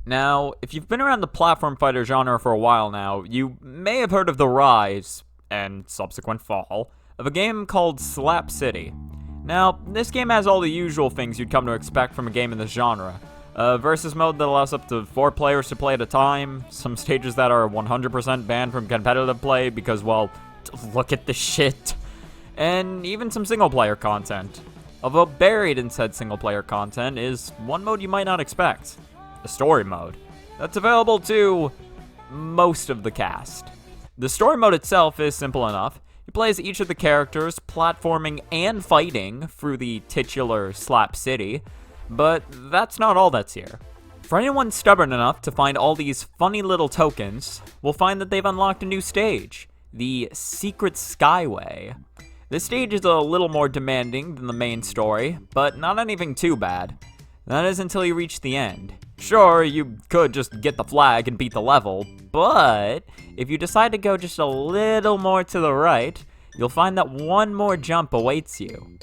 Now, if you've been around the platform fighter genre for a while now, you may have heard of the rise, and subsequent fall, of a game called Slap City. Now, this game has all the usual things you'd come to expect from a game in this genre. A versus mode that allows up to 4 players to play at a time, some stages that are 100% banned from competitive play because, well, look at this shit, and even some single-player content. Although buried in said single-player content is one mode you might not expect. The story mode. That's available to most of the cast. The story mode itself is simple enough. You play as each of the characters, platforming and fighting through the titular Slap City, but that's not all that's here. For anyone stubborn enough to find all these funny little tokens, we'll find that they've unlocked a new stage, the Secret Skyway. This stage is a little more demanding than the main story, but not anything too bad. That is until you reach the end. Sure, you could just get the flag and beat the level, but if you decide to go just a little more to the right, you'll find that one more jump awaits you.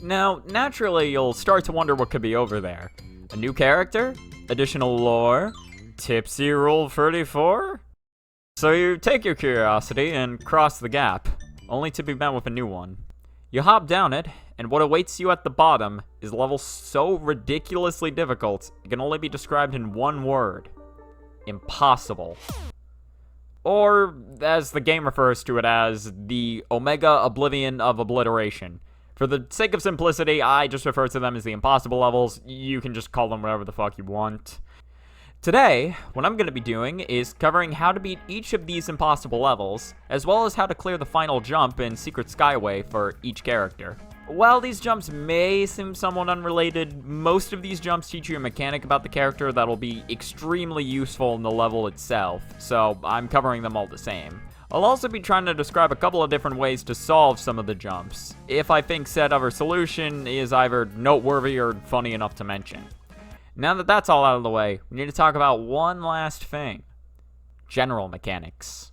Now, naturally, you'll start to wonder what could be over there. A new character? Additional lore? Tipsy Rule 34? So you take your curiosity and cross the gap, only to be met with a new one. You hop down it, and what awaits you at the bottom is a level so ridiculously difficult, it can only be described in one word. Impossible. Or, as the game refers to it as, the Omega Oblivion of Obliteration. For the sake of simplicity, I just refer to them as the impossible levels. You can just call them whatever the fuck you want. Today, what I'm going to be doing is covering how to beat each of these impossible levels, as well as how to clear the final jump in Secret Skyway for each character. While these jumps may seem somewhat unrelated, most of these jumps teach you a mechanic about the character that'll be extremely useful in the level itself, so I'm covering them all the same. I'll also be trying to describe a couple of different ways to solve some of the jumps, if I think said other solution is either noteworthy or funny enough to mention. Now that that's all out of the way, we need to talk about one last thing. General mechanics.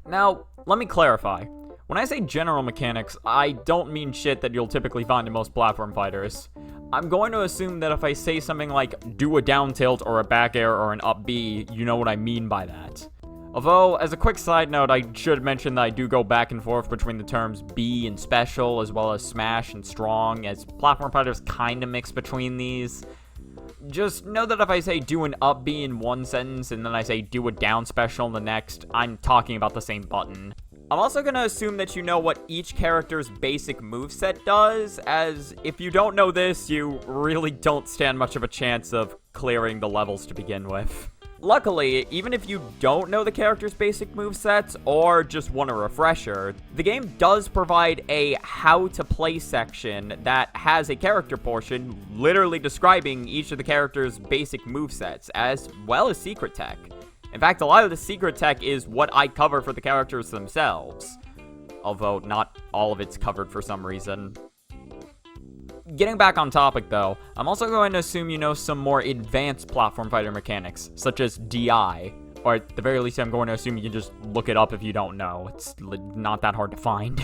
Now, let me clarify. When I say general mechanics, I don't mean shit that you'll typically find in most platform fighters. I'm going to assume that if I say something like do a down tilt or a back air or an up B, you know what I mean by that. Although, as a quick side note, I should mention that I do go back and forth between the terms B and special, as well as smash and strong, as platform fighters kinda mix between these. Just know that if I say do an up B in one sentence and then I say do a down special in the next, I'm talking about the same button. I'm also going to assume that you know what each character's basic moveset does, as if you don't know this, you really don't stand much of a chance of clearing the levels to begin with. Luckily, even if you don't know the character's basic movesets, or just want a refresher, the game does provide a how to play section that has a character portion literally describing each of the character's basic movesets, as well as secret tech. In fact, a lot of the secret tech is what I cover for the characters themselves, although not all of it's covered for some reason. Getting back on topic though, I'm also going to assume you know some more advanced platform fighter mechanics, such as DI, or at the very least I'm going to assume you can just look it up if you don't know. It's not that hard to find.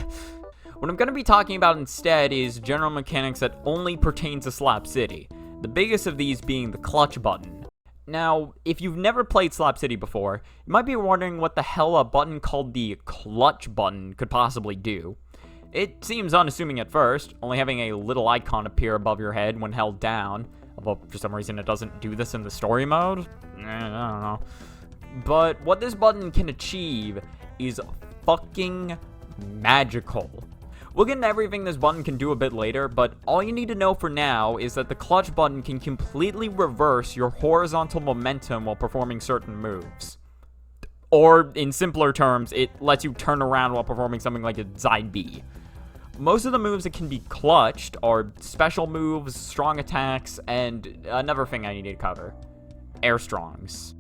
What I'm going to be talking about instead is general mechanics that only pertain to Slap City, the biggest of these being the clutch button. Now, if you've never played Slap City before, you might be wondering what the hell a button called the clutch button could possibly do. It seems unassuming at first, only having a little icon appear above your head when held down, although for some reason it doesn't do this in the story mode. I don't know. But what this button can achieve is fucking magical. We'll get into everything this button can do a bit later, but all you need to know for now is that the clutch button can completely reverse your horizontal momentum while performing certain moves. Or, in simpler terms, it lets you turn around while performing something like a side B. Most of the moves that can be clutched are special moves, strong attacks, and another thing I need to cover. Air strongs.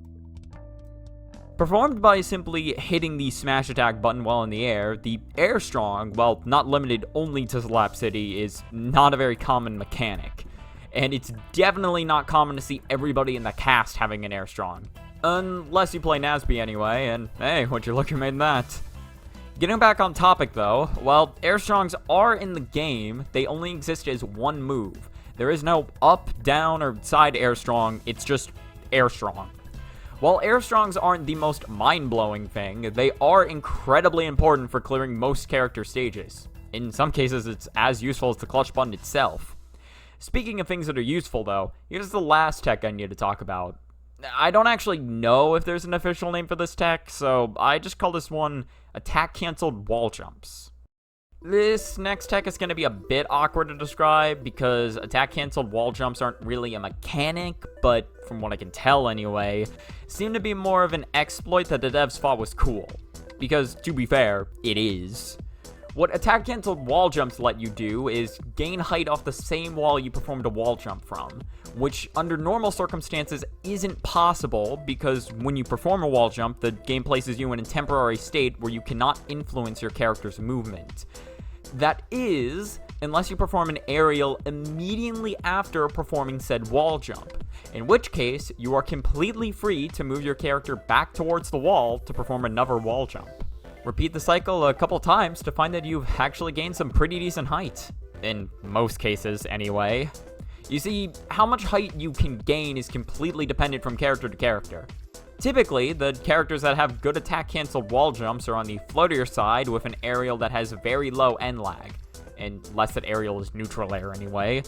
Performed by simply hitting the smash attack button while in the air, the air strong, while not limited only to Slap City, is not a very common mechanic. And it's definitely not common to see everybody in the cast having an air strong. Unless you play Nasby anyway, and hey, would you look who made that? Getting back on topic though, while air strongs are in the game, they only exist as one move. There is no up, down, or side air strong, it's just Air Strong. While Air Strongs aren't the most mind-blowing thing, they are incredibly important for clearing most character stages. In some cases, it's as useful as the clutch button itself. Speaking of things that are useful, though, here's the last tech I need to talk about. I don't actually know if there's an official name for this tech, so I just call this one attack-cancelled wall jumps. This next tech is going to be a bit awkward to describe because attack-cancelled wall jumps aren't really a mechanic, but from what I can tell anyway, seem to be more of an exploit that the devs thought was cool. Because, to be fair, it is. What attack-cancelled wall jumps let you do is gain height off the same wall you performed a wall jump from, which under normal circumstances isn't possible because when you perform a wall jump, the game places you in a temporary state where you cannot influence your character's movement. That is, unless you perform an aerial immediately after performing said wall jump, in which case you are completely free to move your character back towards the wall to perform another wall jump. Repeat the cycle a couple times to find that you've actually gained some pretty decent height. In most cases, anyway. You see, how much height you can gain is completely dependent from character to character. Typically, the characters that have good attack-cancelled wall jumps are on the floatier side with an aerial that has very low end lag, unless that aerial is neutral air anyway,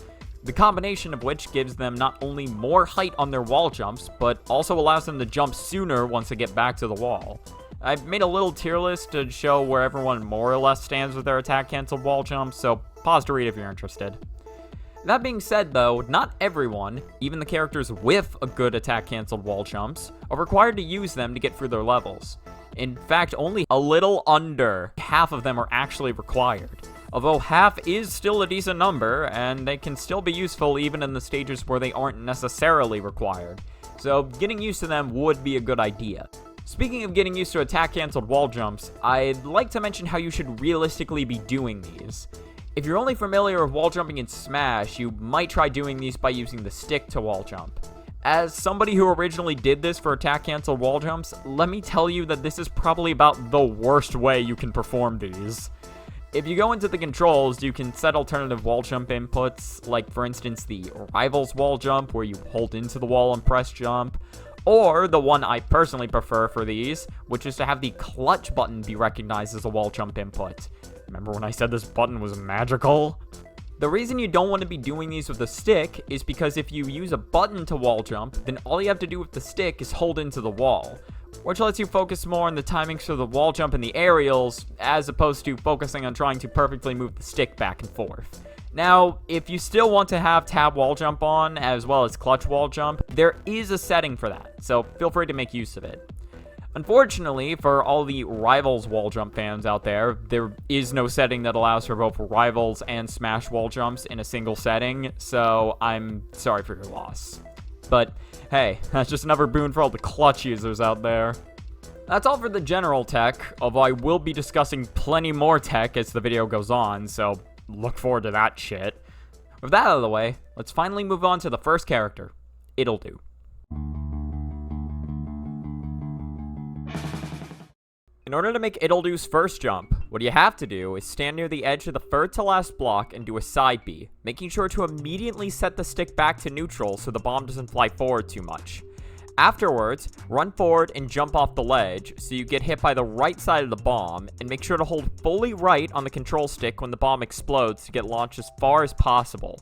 the combination of which gives them not only more height on their wall jumps, but also allows them to jump sooner once they get back to the wall. I've made a little tier list to show where everyone more or less stands with their attack-cancelled wall jumps, so pause to read if you're interested. That being said, though, not everyone, even the characters with a good attack-cancelled wall jumps, are required to use them to get through their levels. In fact, only a little under half of them are actually required. Although half is still a decent number, and they can still be useful even in the stages where they aren't necessarily required. So getting used to them would be a good idea. Speaking of getting used to attack-cancelled wall jumps, I'd like to mention how you should realistically be doing these. If you're only familiar with wall jumping in Smash, you might try doing these by using the stick to wall jump. As somebody who originally did this for attack-cancelled wall jumps, let me tell you that this is probably about the worst way you can perform these. If you go into the controls, you can set alternative wall jump inputs, like for instance the Rivals wall jump, where you hold into the wall and press jump, or the one I personally prefer for these, which is to have the clutch button be recognized as a wall jump input. Remember when I said this button was magical? The reason you don't want to be doing these with a stick is because if you use a button to wall jump, then all you have to do with the stick is hold into the wall, which lets you focus more on the timings for the wall jump and the aerials, as opposed to focusing on trying to perfectly move the stick back and forth. Now, if you still want to have tab wall jump on, as well as clutch wall jump, there is a setting for that, so feel free to make use of it. Unfortunately, for all the Rivals wall jump fans out there is no setting that allows for both Rivals and Smash wall jumps in a single setting, so I'm sorry for your loss. But hey, that's just another boon for all the clutch users out there. That's all for the general tech, although I will be discussing plenty more tech as the video goes on, so look forward to that shit. With that out of the way, let's finally move on to the first character, Ittle Dew. In order to make Ittle Dew's first jump, what you have to do is stand near the edge of the third to last block and do a side B, making sure to immediately set the stick back to neutral so the bomb doesn't fly forward too much. Afterwards, run forward and jump off the ledge so you get hit by the right side of the bomb, and make sure to hold fully right on the control stick when the bomb explodes to get launched as far as possible.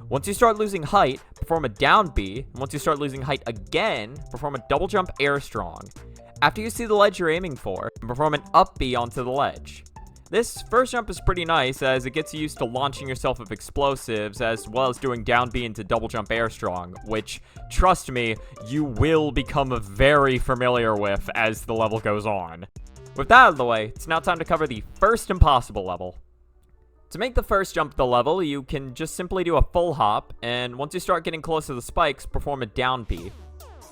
Once you start losing height, perform a down B, and once you start losing height again, perform a double jump air strong. After you see the ledge you're aiming for, perform an up B onto the ledge. This first jump is pretty nice as it gets you used to launching yourself with explosives as well as doing down B into double jump air strong, which, trust me, you will become very familiar with as the level goes on. With that out of the way, it's now time to cover the first impossible level. To make the first jump of the level, you can just simply do a full hop, and once you start getting close to the spikes, perform a down B.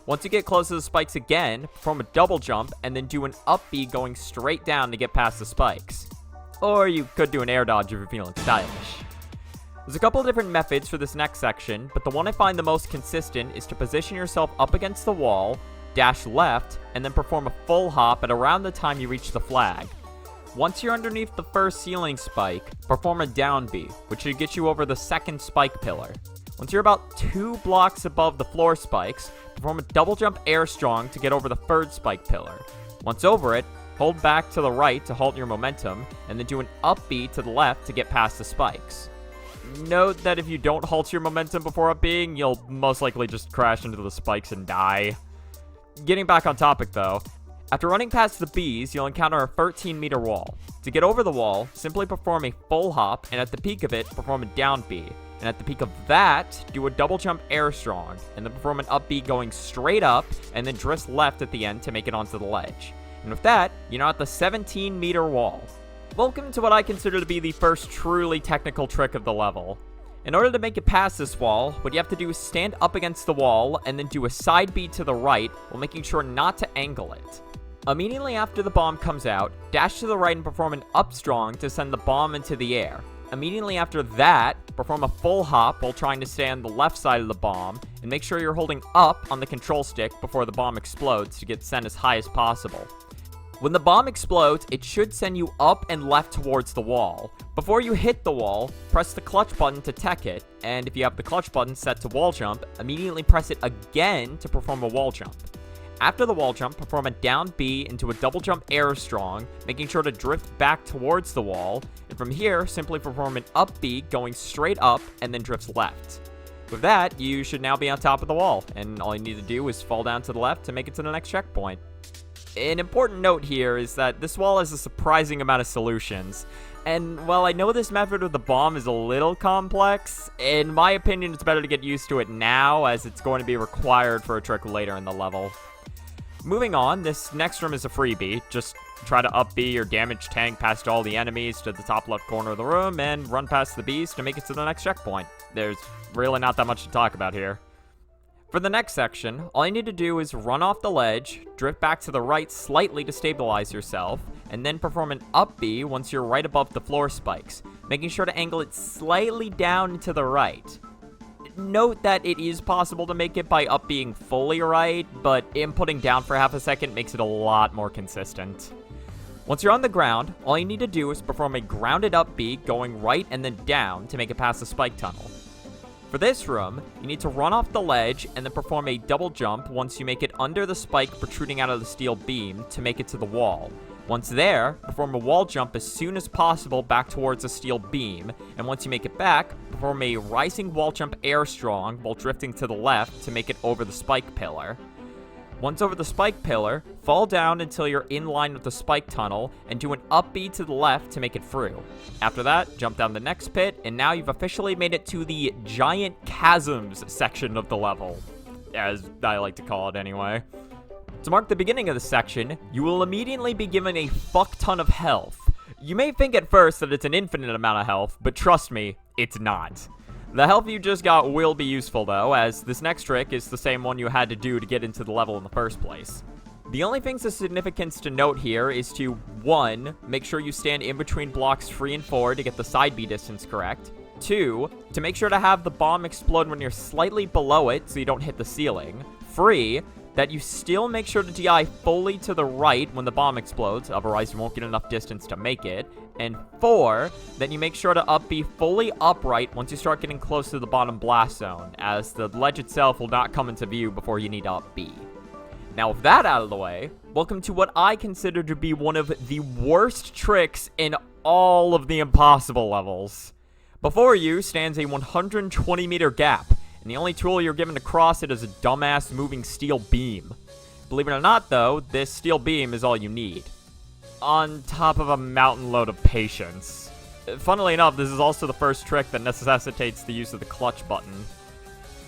Once you get close to the spikes again, perform a double jump, and then do an up B going straight down to get past the spikes. Or you could do an air dodge if you're feeling stylish. There's a couple of different methods for this next section, but the one I find the most consistent is to position yourself up against the wall, dash left, and then perform a full hop at around the time you reach the flag. Once you're underneath the first ceiling spike, perform a down B, which should get you over the second spike pillar. Once you're about 2 blocks above the floor spikes, perform a double jump air strong to get over the third spike pillar. Once over it, hold back to the right to halt your momentum, and then do an up B to the left to get past the spikes. Note that if you don't halt your momentum before up B'ing, you'll most likely just crash into the spikes and die. Getting back on topic though, after running past the B's, you'll encounter a 13-meter wall. To get over the wall, simply perform a full hop, and at the peak of it, perform a down B. And at the peak of that, do a double jump air strong, and then perform an up B going straight up, and then drift left at the end to make it onto the ledge. And with that, you're now at the 17-meter wall. Welcome to what I consider to be the first truly technical trick of the level. In order to make it past this wall, what you have to do is stand up against the wall, and then do a side B to the right, while making sure not to angle it. Immediately after the bomb comes out, dash to the right and perform an up strong to send the bomb into the air. Immediately after that, perform a full hop while trying to stay on the left side of the bomb, and make sure you're holding up on the control stick before the bomb explodes to get sent as high as possible. When the bomb explodes, it should send you up and left towards the wall. Before you hit the wall, press the clutch button to tech it, and if you have the clutch button set to wall jump, immediately press it again to perform a wall jump. After the wall jump, perform a down B into a double jump air strong, making sure to drift back towards the wall, and from here, simply perform an up B going straight up and then drifts left. With that, you should now be on top of the wall, and all you need to do is fall down to the left to make it to the next checkpoint. An important note here is that this wall has a surprising amount of solutions, and while I know this method of the bomb is a little complex, in my opinion it's better to get used to it now as it's going to be required for a trick later in the level. Moving on, this next room is a freebie. Just try to up B your damage tank past all the enemies to the top left corner of the room and run past the B's to make it to the next checkpoint. There's really not that much to talk about here. For the next section, all you need to do is run off the ledge, drift back to the right slightly to stabilize yourself, and then perform an up B once you're right above the floor spikes, making sure to angle it slightly down to the right. Note that it is possible to make it by up being fully right, but inputting down for half a second makes it a lot more consistent. Once you're on the ground, all you need to do is perform a grounded up B going right and then down to make it past the spike tunnel. For this room, you need to run off the ledge and then perform a double jump once you make it under the spike protruding out of the steel beam to make it to the wall. Once there, perform a wall jump as soon as possible back towards the steel beam, and once you make it back, perform a rising wall jump air strong while drifting to the left to make it over the spike pillar. Once over the spike pillar, fall down until you're in line with the spike tunnel, and do an up B to the left to make it through. After that, jump down the next pit, and now you've officially made it to the Giant Chasms section of the level, as I like to call it anyway. To mark the beginning of the section, you will immediately be given a fuck ton of health. You may think at first that it's an infinite amount of health, but trust me, it's not. The health you just got will be useful though, as this next trick is the same one you had to do to get into the level in the first place. The only things of significance to note here is to 1. Make sure you stand in between blocks 3 and 4 to get the side B distance correct. 2. To make sure to have the bomb explode when you're slightly below it so you don't hit the ceiling. 3. That you still make sure to DI fully to the right when the bomb explodes, otherwise you won't get enough distance to make it. And 4, that you make sure to up B fully upright once you start getting close to the bottom blast zone, as the ledge itself will not come into view before you need to up B. Now with that out of the way, welcome to what I consider to be one of the worst tricks in all of the impossible levels. Before you stands a 120-meter gap, and the only tool you're given to cross it is a dumbass moving steel beam. Believe it or not though, this steel beam is all you need. On top of a mountain load of patience. Funnily enough, this is also the first trick that necessitates the use of the clutch button.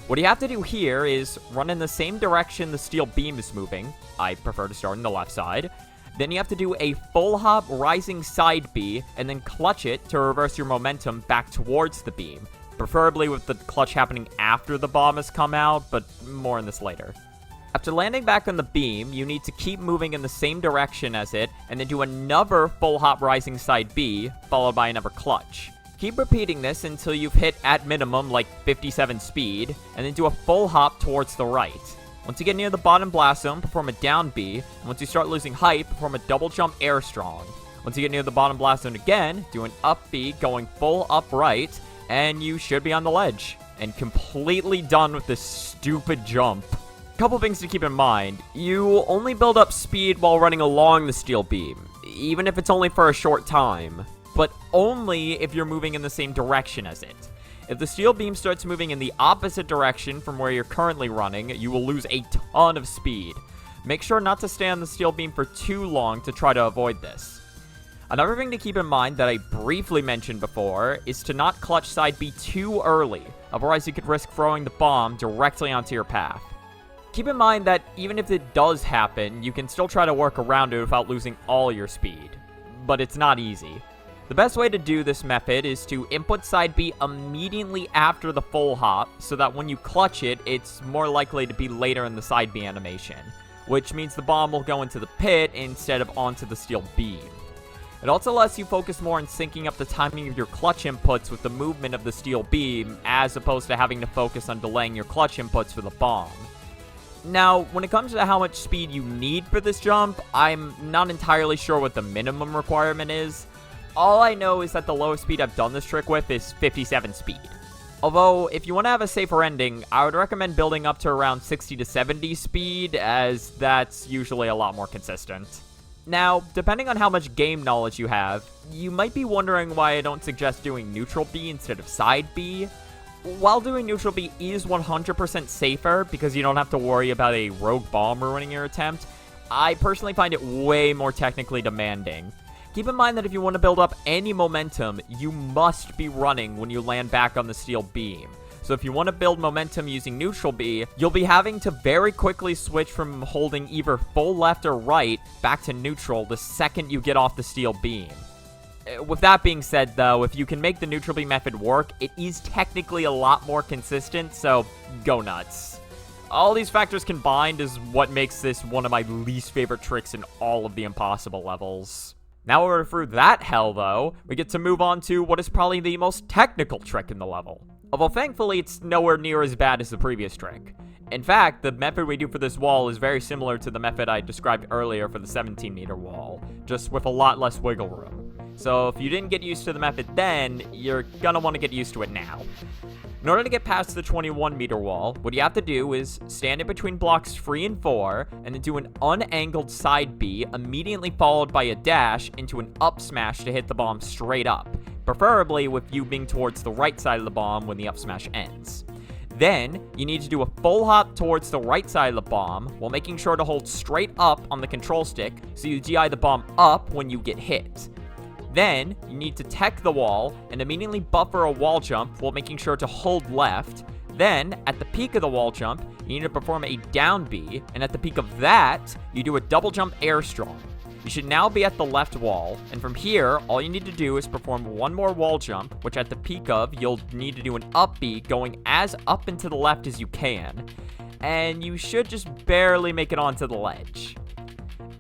What you have to do here is run in the same direction the steel beam is moving. I prefer to start on the left side. Then you have to do a full hop rising side B, and then clutch it to reverse your momentum back towards the beam. Preferably with the clutch happening after the bomb has come out, but more on this later. After landing back on the beam, you need to keep moving in the same direction as it, and then do another full hop rising side B, followed by another clutch. Keep repeating this until you've hit at minimum like 57 speed, and then do a full hop towards the right. Once you get near the bottom blast zone, perform a down B, and once you start losing height, perform a double jump air strong. Once you get near the bottom blast zone again, do an up B going full upright, and you should be on the ledge, and completely done with this stupid jump. Couple things to keep in mind. You only build up speed while running along the steel beam, even if it's only for a short time, but only if you're moving in the same direction as it. If the steel beam starts moving in the opposite direction from where you're currently running, you will lose a ton of speed. Make sure not to stay on the steel beam for too long to try to avoid this. Another thing to keep in mind that I briefly mentioned before is to not clutch side B too early, otherwise you could risk throwing the bomb directly onto your path. Keep in mind that even if it does happen, you can still try to work around it without losing all your speed, but it's not easy. The best way to do this method is to input side B immediately after the full hop, so that when you clutch it, it's more likely to be later in the side B animation, which means the bomb will go into the pit instead of onto the steel beam. It also lets you focus more on syncing up the timing of your clutch inputs with the movement of the steel beam, as opposed to having to focus on delaying your clutch inputs for the bomb. Now, when it comes to how much speed you need for this jump, I'm not entirely sure what the minimum requirement is. All I know is that the lowest speed I've done this trick with is 57 speed. Although, if you want to have a safer ending, I would recommend building up to around 60 to 70 speed, as that's usually a lot more consistent. Now, depending on how much game knowledge you have, you might be wondering why I don't suggest doing neutral B instead of side B. While doing neutral B is 100% safer because you don't have to worry about a rogue bomb ruining your attempt, I personally find it way more technically demanding. Keep in mind that if you want to build up any momentum, you must be running when you land back on the steel beam. So if you want to build momentum using neutral B, you'll be having to very quickly switch from holding either full left or right back to neutral the second you get off the steel beam. With that being said, though, if you can make the neutral B method work, it is technically a lot more consistent, so go nuts. All these factors combined is what makes this one of my least favorite tricks in all of the impossible levels. Now we're through that hell, though, we get to move on to what is probably the most technical trick in the level. Although thankfully it's nowhere near as bad as the previous trick. In fact, the method we do for this wall is very similar to the method I described earlier for the 17-meter wall, just with a lot less wiggle room. So if you didn't get used to the method then, you're gonna want to get used to it now. In order to get past the 21-meter wall, what you have to do is stand in between blocks 3 and 4, and then do an unangled side B, immediately followed by a dash into an up smash to hit the bomb straight up, preferably with you being towards the right side of the bomb when the up smash ends. Then, you need to do a full hop towards the right side of the bomb, while making sure to hold straight up on the control stick, so you DI the bomb up when you get hit. Then, you need to tech the wall, and immediately buffer a wall jump while making sure to hold left. Then, at the peak of the wall jump, you need to perform a down B, and at the peak of that, you do a double jump air strong. You should now be at the left wall, and from here, all you need to do is perform one more wall jump, which at the peak of, you'll need to do an up B going as up and to the left as you can, and you should just barely make it onto the ledge.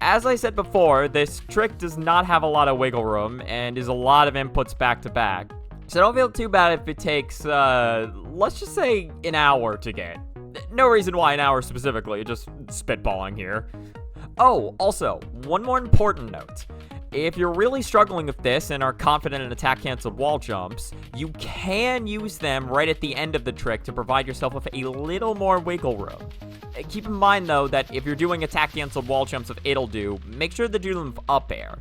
As I said before, this trick does not have a lot of wiggle room, and is a lot of inputs back to back, so don't feel too bad if it takes, let's just say an hour to get. No reason why an hour specifically, just spitballing here. Oh, also, one more important note. If you're really struggling with this and are confident in attack-canceled wall jumps, you can use them right at the end of the trick to provide yourself with a little more wiggle room. Keep in mind, though, that if you're doing attack-canceled wall jumps with Ittle Dew, make sure to do them with up air.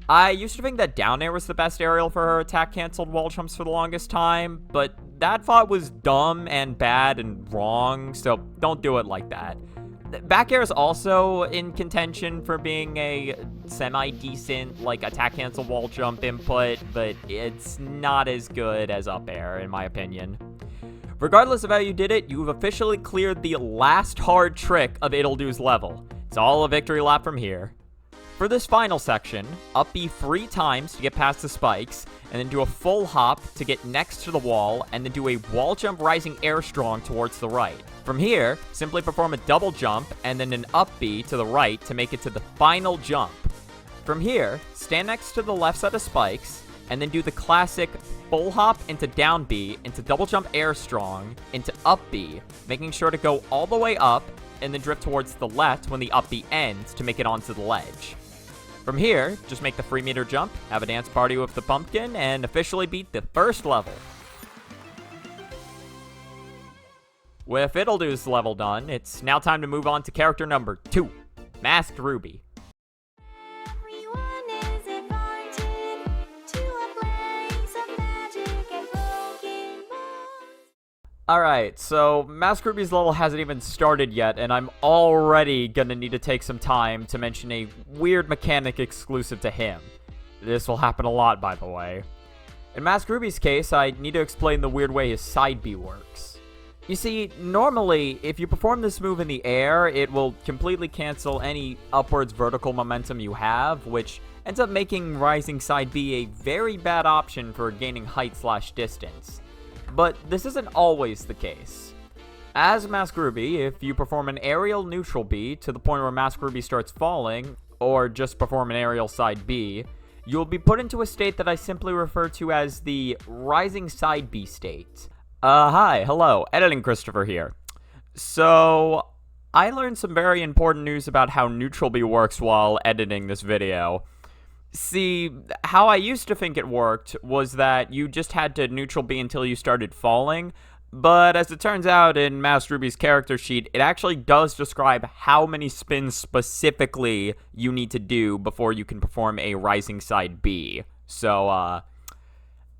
I used to think that down air was the best aerial for her attack-canceled wall jumps for the longest time, but that thought was dumb and bad and wrong, so don't do it like that. Back air is also in contention for being a semi-decent, like, attack-cancel wall jump input, but it's not as good as up air, in my opinion. Regardless of how you did it, you've officially cleared the last hard trick of Ittle Dew's level. It's all a victory lap from here. For this final section, up B 3 times to get past the spikes, and then do a full hop to get next to the wall, and then do a wall jump rising air strong towards the right. From here, simply perform a double jump, and then an up B to the right to make it to the final jump. From here, stand next to the left side of spikes, and then do the classic full hop into down B, into double jump air strong, into up B, making sure to go all the way up, and then drift towards the left when the up B ends to make it onto the ledge. From here, just make the 3-meter jump, have a dance party with the pumpkin, and officially beat the first level. With Ittle Dew's level done, it's now time to move on to character number 2, Masked Ruby. Alright, so Masked Ruby's level hasn't even started yet, and I'm already gonna need to take some time to mention a weird mechanic exclusive to him. This will happen a lot, by the way. In Masked Ruby's case, I need to explain the weird way his side B works. You see, normally, if you perform this move in the air, it will completely cancel any upwards vertical momentum you have, which ends up making rising side B a very bad option for gaining height/distance. But this isn't always the case. As Masked Ruby, if you perform an aerial neutral B to the point where Masked Ruby starts falling, or just perform an aerial side B, you'll be put into a state that I simply refer to as the rising side B state. Hi, hello, Editing Christopher here. So, I learned some very important news about how neutral B works while editing this video. See, how I used to think it worked was that you just had to neutral B until you started falling, but as it turns out in Masked Ruby's character sheet, it actually does describe how many spins specifically you need to do before you can perform a rising side B. So,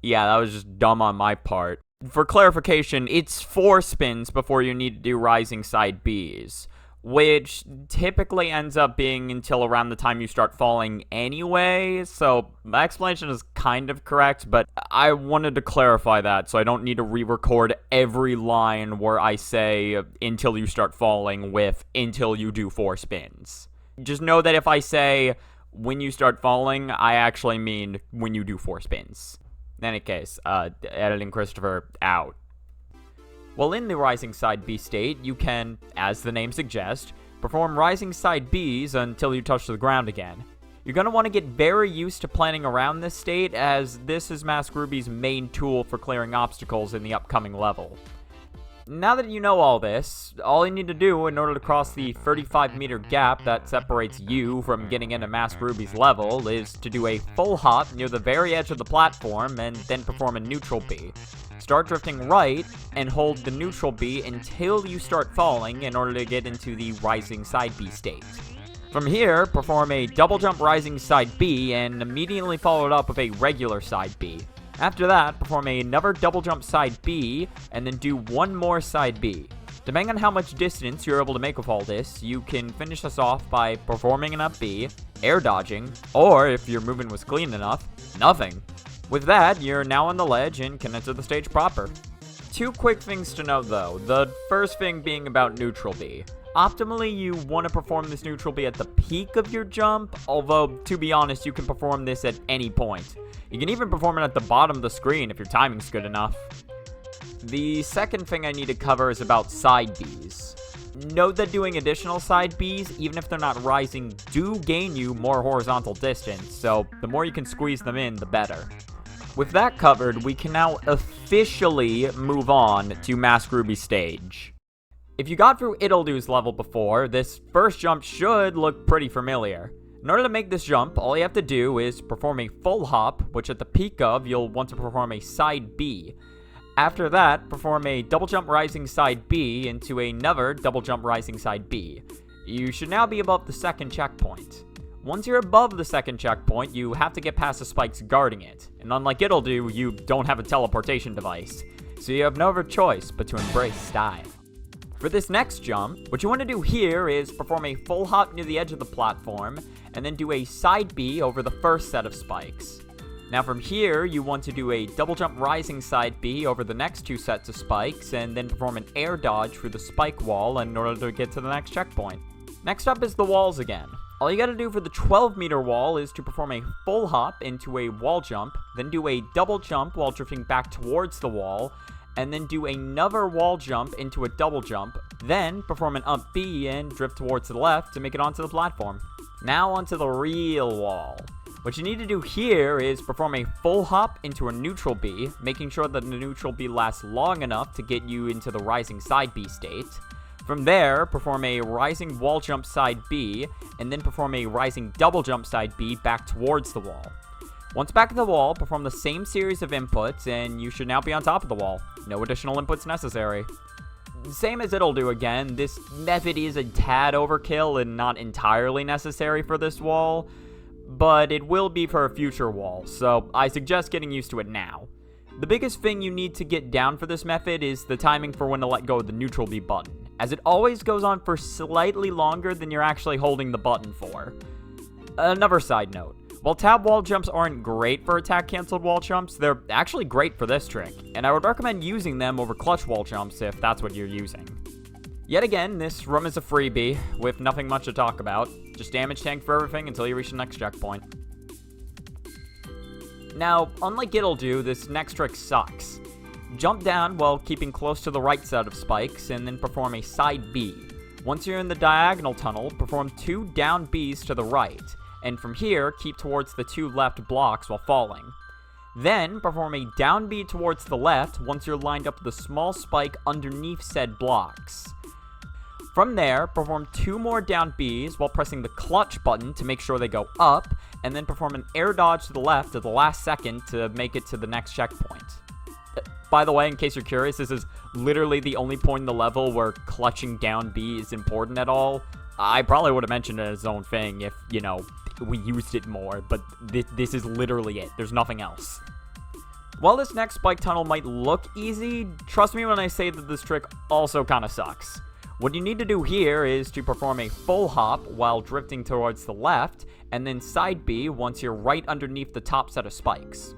yeah, that was just dumb on my part. For clarification, it's 4 spins before you need to do rising side Bs, which typically ends up being until around the time you start falling anyway, so my explanation is kind of correct, but I wanted to clarify that so I don't need to re-record every line where I say until you start falling with until you do 4 spins. Just know that if I say when you start falling, I actually mean when you do 4 spins. In any case, Editing Christopher out. While in the rising side B state, you can, as the name suggests, perform rising side Bs until you touch the ground again. You're going to want to get very used to planning around this state, as this is Masked Ruby's main tool for clearing obstacles in the upcoming level. Now that you know all this, all you need to do in order to cross the 35-meter gap that separates you from getting into Masked Ruby's level is to do a full hop near the very edge of the platform and then perform a neutral B. Start drifting right and hold the neutral B until you start falling in order to get into the rising side B state. From here, perform a double jump rising side B and immediately follow it up with a regular side B. After that, perform another double jump side B, and then do one more side B. Depending on how much distance you're able to make with all this, you can finish this off by performing an up B, air dodging, or if your movement was clean enough, nothing. With that, you're now on the ledge and can enter the stage proper. 2 quick things to note though, the first thing being about neutral B. Optimally, you want to perform this neutral B at the peak of your jump, although, to be honest, you can perform this at any point. You can even perform it at the bottom of the screen if your timing's good enough. The second thing I need to cover is about side Bs. Note that doing additional side Bs, even if they're not rising, do gain you more horizontal distance, so the more you can squeeze them in, the better. With that covered, we can now officially move on to Masked Ruby's stage. If you got through Ittle Dew's level before, this first jump should look pretty familiar. In order to make this jump, all you have to do is perform a full hop, which at the peak of, you'll want to perform a side B. After that, perform a double jump rising side B into another double jump rising side B. You should now be above the second checkpoint. Once you're above the second checkpoint, you have to get past the spikes guarding it, and unlike Ittle Dew, you don't have a teleportation device, so you have no other choice but to embrace style. For this next jump, what you want to do here is perform a full hop near the edge of the platform, and then do a side B over the first set of spikes. Now from here, you want to do a double jump rising side B over the next 2 sets of spikes, and then perform an air dodge through the spike wall in order to get to the next checkpoint. Next up is the walls again. All you gotta do for the 12-meter wall is to perform a full hop into a wall jump, then do a double jump while drifting back towards the wall, and then do another wall jump into a double jump, then perform an up B and drift towards the left to make it onto the platform. Now onto the real wall. What you need to do here is perform a full hop into a neutral B, making sure that the neutral B lasts long enough to get you into the rising side B state. From there, perform a rising wall jump side B, and then perform a rising double jump side B back towards the wall. Once back at the wall, perform the same series of inputs, and you should now be on top of the wall. No additional inputs necessary. Same as Ittle Dew again, this method is a tad overkill and not entirely necessary for this wall, but it will be for a future wall, so I suggest getting used to it now. The biggest thing you need to get down for this method is the timing for when to let go of the neutral B button, as it always goes on for slightly longer than you're actually holding the button for. Another side note, while tab wall jumps aren't great for attack cancelled wall jumps, they're actually great for this trick, and I would recommend using them over clutch wall jumps if that's what you're using. Yet again, this room is a freebie, with nothing much to talk about. Just damage tank for everything until you reach the next checkpoint. Now, unlike Ittle Dew, this next trick sucks. Jump down while keeping close to the right set of spikes, and then perform a side B. Once you're in the diagonal tunnel, perform 2 down Bs to the right, and from here, keep towards the 2 left blocks while falling. Then, perform a down B towards the left once you're lined up with a small spike underneath said blocks. From there, perform 2 more down Bs while pressing the clutch button to make sure they go up, and then perform an air dodge to the left at the last second to make it to the next checkpoint. By the way, in case you're curious, this is literally the only point in the level where clutching down B is important at all. I probably would have mentioned it as its own thing if, we used it more, but this is literally it. There's nothing else. While this next spike tunnel might look easy, trust me when I say that this trick also kinda sucks. What you need to do here is to perform a full hop while drifting towards the left, and then side B once you're right underneath the top set of spikes.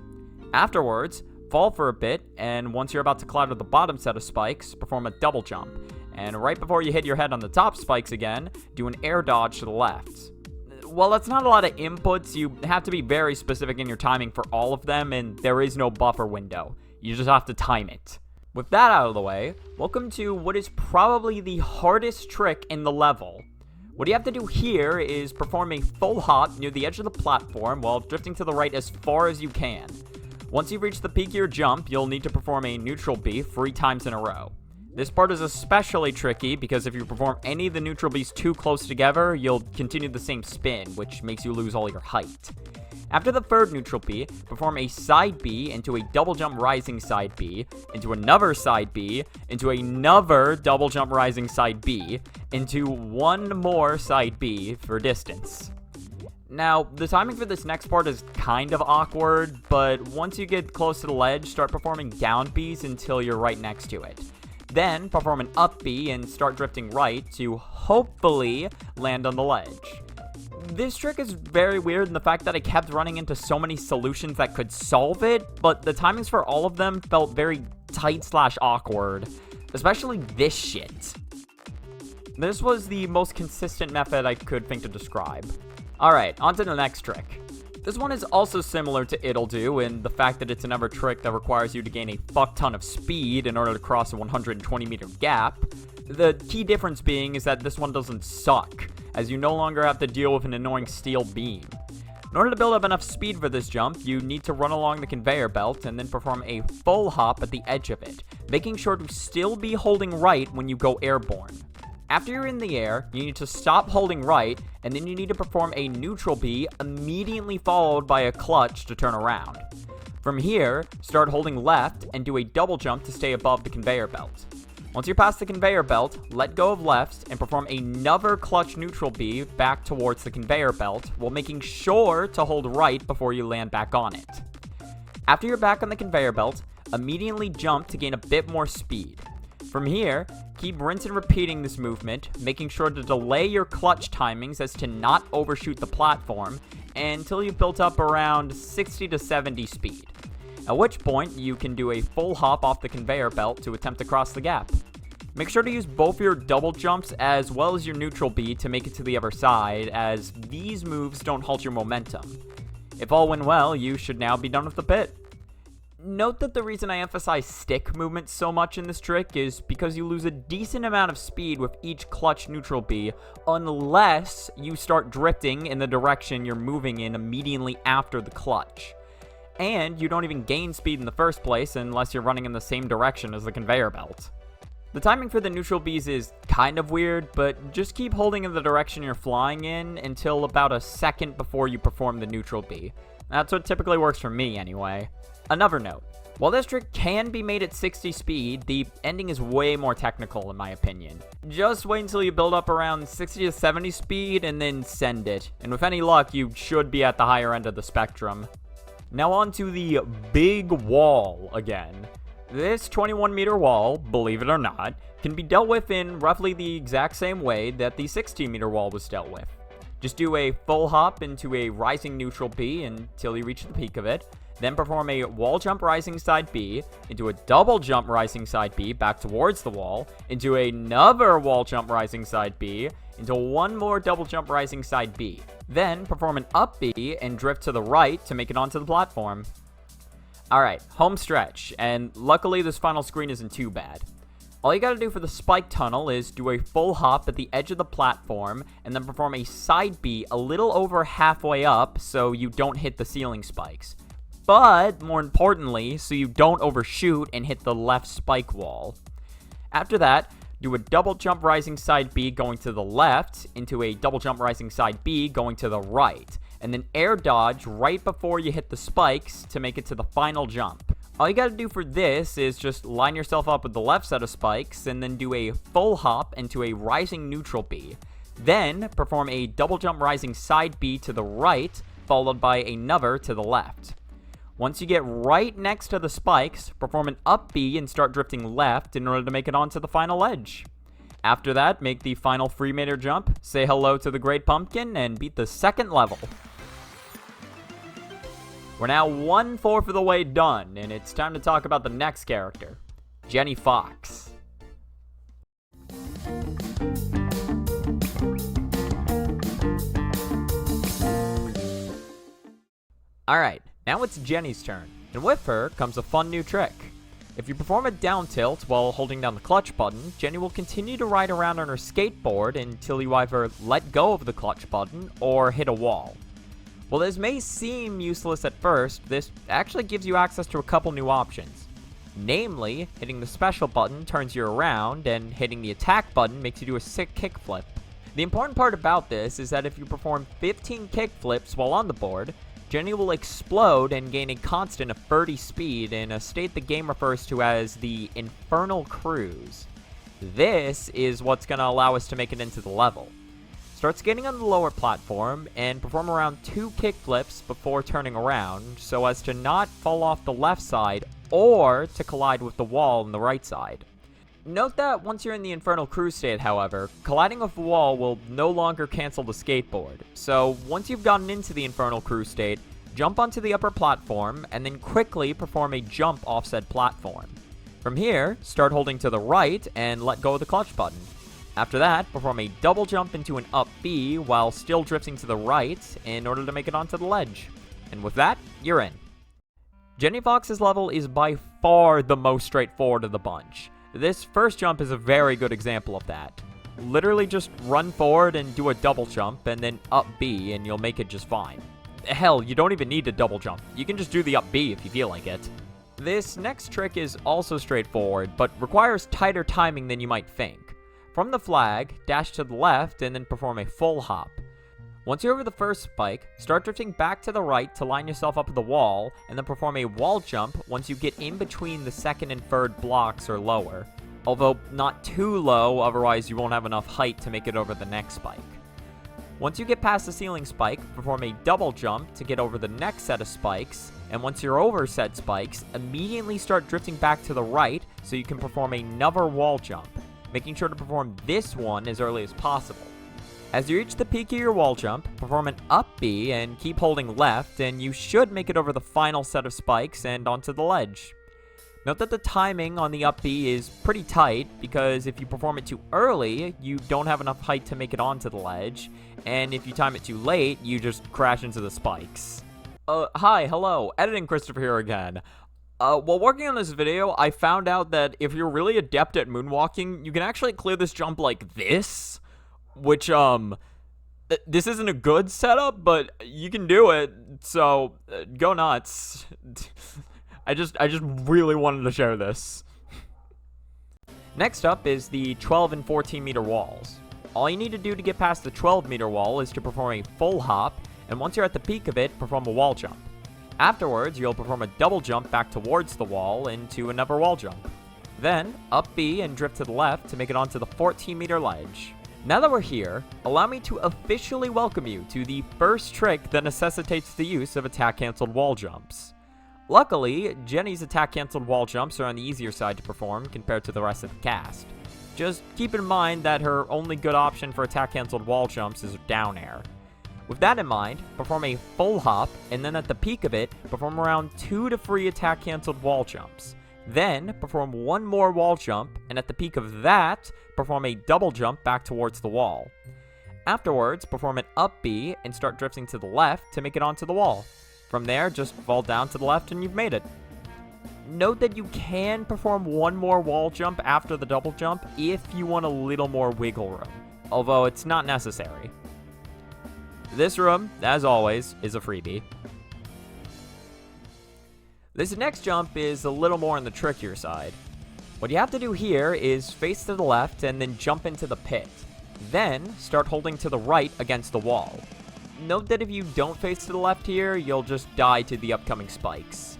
Afterwards, fall for a bit, and once you're about to climb to the bottom set of spikes, perform a double jump. And right before you hit your head on the top spikes again, do an air dodge to the left. While that's not a lot of inputs, you have to be very specific in your timing for all of them, and there is no buffer window. You just have to time it. With that out of the way, welcome to what is probably the hardest trick in the level. What you have to do here is perform a full hop near the edge of the platform while drifting to the right as far as you can. Once you reach the peak of your jump, you'll need to perform a neutral B 3 times in a row. This part is especially tricky because if you perform any of the neutral Bs too close together, you'll continue the same spin, which makes you lose all your height. After the third neutral B, perform a side B into a double jump rising side B, into another side B, into another double jump rising side B, into one more side B for distance. Now, the timing for this next part is kind of awkward, but once you get close to the ledge, start performing down Bs until you're right next to it. Then, perform an up B and start drifting right to hopefully land on the ledge. This trick is very weird in the fact that I kept running into so many solutions that could solve it, but the timings for all of them felt very tight/awkward, especially this shit. This was the most consistent method I could think to describe. Alright, on to the next trick. This one is also similar to Ittle Dew in the fact that it's another trick that requires you to gain a fuck ton of speed in order to cross a 120 meter gap. The key difference being is that this one doesn't suck, as you no longer have to deal with an annoying steel beam. In order to build up enough speed for this jump, you need to run along the conveyor belt and then perform a full hop at the edge of it, making sure to still be holding right when you go airborne. After you're in the air, you need to stop holding right, and then you need to perform a neutral B immediately followed by a clutch to turn around. From here, start holding left and do a double jump to stay above the conveyor belt. Once you're past the conveyor belt, let go of left and perform another clutch neutral B back towards the conveyor belt while making sure to hold right before you land back on it. After you're back on the conveyor belt, immediately jump to gain a bit more speed. From here, keep rinse and repeating this movement, making sure to delay your clutch timings as to not overshoot the platform until you've built up around 60 to 70 speed. At which point, you can do a full hop off the conveyor belt to attempt to cross the gap. Make sure to use both your double jumps as well as your neutral B to make it to the other side, as these moves don't halt your momentum. If all went well, you should now be done with the pit. Note that the reason I emphasize stick movement so much in this trick is because you lose a decent amount of speed with each clutch neutral B unless you start drifting in the direction you're moving in immediately after the clutch. And you don't even gain speed in the first place unless you're running in the same direction as the conveyor belt. The timing for the neutral Bs is kind of weird, but just keep holding in the direction you're flying in until about a second before you perform the neutral B. That's what typically works for me anyway. Another note, While this trick can be made at 60 speed, the ending is way more technical in my opinion. Just wait until you build up around 60 to 70 speed and then send it. And with any luck, you should be at the higher end of the spectrum. Now on to the big wall again. This 21 meter wall, believe it or not, can be dealt with in roughly the exact same way that the 16 meter wall was dealt with. Just do a full hop into a rising neutral B until you reach the peak of it. Then perform a wall jump rising side B, into a double jump rising side B back towards the wall, into another wall jump rising side B, into one more double jump rising side B. Then perform an up B and drift to the right to make it onto the platform. Alright, home stretch, and luckily this final screen isn't too bad. All you gotta do for the spike tunnel is do a full hop at the edge of the platform, and then perform a side B a little over halfway up so you don't hit the ceiling spikes. But, more importantly, so you don't overshoot and hit the left spike wall. After that, do a double jump rising side B going to the left, into a double jump rising side B going to the right, and then air dodge right before you hit the spikes to make it to the final jump. All you gotta do for this is just line yourself up with the left set of spikes, and then do a full hop into a rising neutral B. Then, perform a double jump rising side B to the right, followed by another to the left. Once you get right next to the spikes, perform an up B and start drifting left in order to make it onto the final edge. After that, make the final 3-meter jump, say hello to the Great Pumpkin, and beat the second level. We're now 1/4 of the way done, and it's time to talk about the next character, Jenny Fox. Alright, now it's Jenny's turn, and with her comes a fun new trick. If you perform a down tilt while holding down the clutch button, Jenny will continue to ride around on her skateboard until you either let go of the clutch button or hit a wall. While this may seem useless at first, this actually gives you access to a couple new options. Namely, hitting the special button turns you around, and hitting the attack button makes you do a sick kickflip. The important part about this is that if you perform 15 kickflips while on the board, Jenny will explode and gain a constant of 30 speed in a state the game refers to as the Infernal Cruise. This is what's going to allow us to make it into the level. Start skating on the lower platform and perform around 2 kickflips before turning around so as to not fall off the left side or to collide with the wall on the right side. Note that once you're in the Infernal Cruise state, however, colliding with the wall will no longer cancel the skateboard. So once you've gotten into the Infernal Cruise state, jump onto the upper platform and then quickly perform a jump off said platform. From here, start holding to the right and let go of the clutch button. After that, perform a double jump into an up B while still drifting to the right in order to make it onto the ledge. And with that, you're in. Jenny Fox's level is by far the most straightforward of the bunch. This first jump is a very good example of that. Literally just run forward and do a double jump and then up B and you'll make it just fine. Hell, you don't even need to double jump. You can just do the up B if you feel like it. This next trick is also straightforward, but requires tighter timing than you might think. From the flag, dash to the left and then perform a full hop. Once you're over the first spike, start drifting back to the right to line yourself up with the wall, and then perform a wall jump once you get in between the second and third blocks or lower. Although not too low, otherwise you won't have enough height to make it over the next spike. Once you get past the ceiling spike, perform a double jump to get over the next set of spikes, and once you're over said spikes, immediately start drifting back to the right so you can perform another wall jump, making sure to perform this one as early as possible. As you reach the peak of your wall jump, perform an up B and keep holding left, and you should make it over the final set of spikes and onto the ledge. Note that the timing on the up B is pretty tight, because if you perform it too early, you don't have enough height to make it onto the ledge, and if you time it too late, you just crash into the spikes. Hi, hello, Editing Christopher here again. While working on this video, I found out that if you're really adept at moonwalking, you can actually clear this jump like this. Which, this isn't a good setup, but you can do it, so, go nuts. I just really wanted to share this. Next up is the 12 and 14 meter walls. All you need to do to get past the 12 meter wall is to perform a full hop, and once you're at the peak of it, perform a wall jump. Afterwards, you'll perform a double jump back towards the wall into another wall jump. Then, up B and drift to the left to make it onto the 14-meter ledge. Now that we're here, allow me to officially welcome you to the first trick that necessitates the use of attack-cancelled wall jumps. Luckily, Jenny's attack-cancelled wall jumps are on the easier side to perform compared to the rest of the cast. Just keep in mind that her only good option for attack-cancelled wall jumps is down air. With that in mind, perform a full hop, and then at the peak of it, perform around 2 to 3 attack-cancelled wall jumps. Then, perform one more wall jump, and at the peak of that, perform a double jump back towards the wall. Afterwards, perform an up B and start drifting to the left to make it onto the wall. From there, just fall down to the left and you've made it. Note that you can perform one more wall jump after the double jump if you want a little more wiggle room, although it's not necessary. This room, as always, is a freebie. This next jump is a little more on the trickier side. What you have to do here is face to the left and then jump into the pit. Then, start holding to the right against the wall. Note that if you don't face to the left here, you'll just die to the upcoming spikes.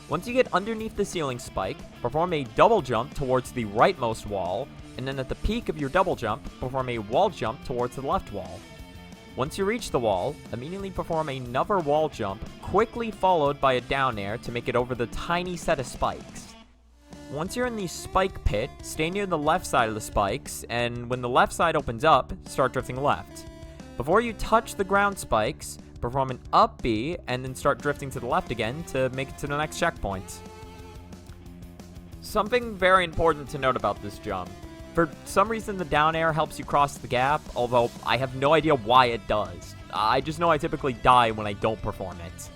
Once you get underneath the ceiling spike, perform a double jump towards the rightmost wall, and then at the peak of your double jump, perform a wall jump towards the left wall. Once you reach the wall, immediately perform another wall jump, quickly followed by a down air to make it over the tiny set of spikes. Once you're in the spike pit, stay near the left side of the spikes, and when the left side opens up, start drifting left. Before you touch the ground spikes, perform an up B, and then start drifting to the left again to make it to the next checkpoint. Something very important to note about this jump. For some reason, the down air helps you cross the gap, although I have no idea why it does. I just know I typically die when I don't perform it.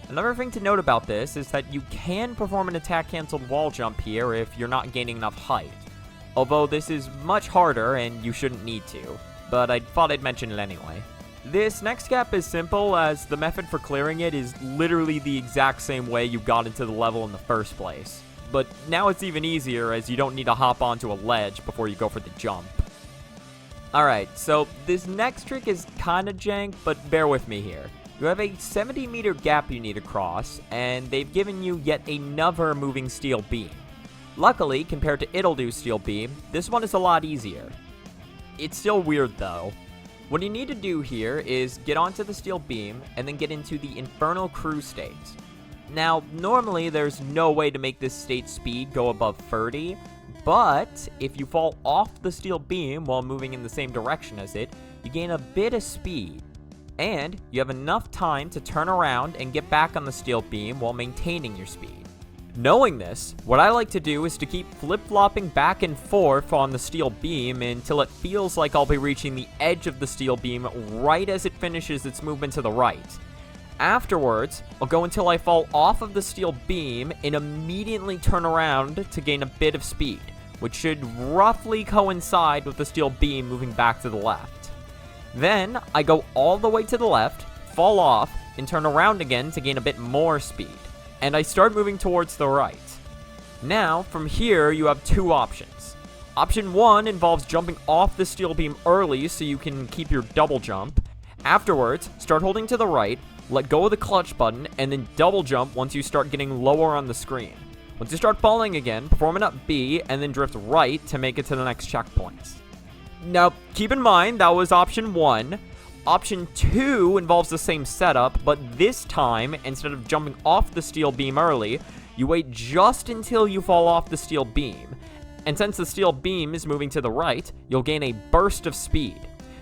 Another thing to note about this is that you can perform an attack-cancelled wall jump here if you're not gaining enough height. Although this is much harder and you shouldn't need to, but I thought I'd mention it anyway. This next gap is simple, as the method for clearing it is literally the exact same way you got into the level in the first place. But now it's even easier, as you don't need to hop onto a ledge before you go for the jump. Alright, so this next trick is kinda jank, but bear with me here. You have a 70-meter gap you need to cross, and they've given you yet another moving steel beam. Luckily, compared to Ittle Dew's steel beam, this one is a lot easier. It's still weird though. What you need to do here is get onto the steel beam, and then get into the Infernal Cruise state. Now, normally there's no way to make this state speed go above 30, but if you fall off the steel beam while moving in the same direction as it, you gain a bit of speed. And you have enough time to turn around and get back on the steel beam while maintaining your speed. Knowing this, what I like to do is to keep flip-flopping back and forth on the steel beam until it feels like I'll be reaching the edge of the steel beam right as it finishes its movement to the right. Afterwards, I'll go until I fall off of the steel beam and immediately turn around to gain a bit of speed, which should roughly coincide with the steel beam moving back to the left. Then, I go all the way to the left, fall off, and turn around again to gain a bit more speed. And I start moving towards the right. Now, from here, you have two options. Option 1 involves jumping off the steel beam early so you can keep your double jump. Afterwards, start holding to the right, let go of the clutch button, and then double jump once you start getting lower on the screen. Once you start falling again, perform an up B, and then drift right to make it to the next checkpoint. Now, keep in mind, that was option 1. Option 2 involves the same setup, but this time, instead of jumping off the steel beam early, you wait just until you fall off the steel beam. And since the steel beam is moving to the right, you'll gain a burst of speed.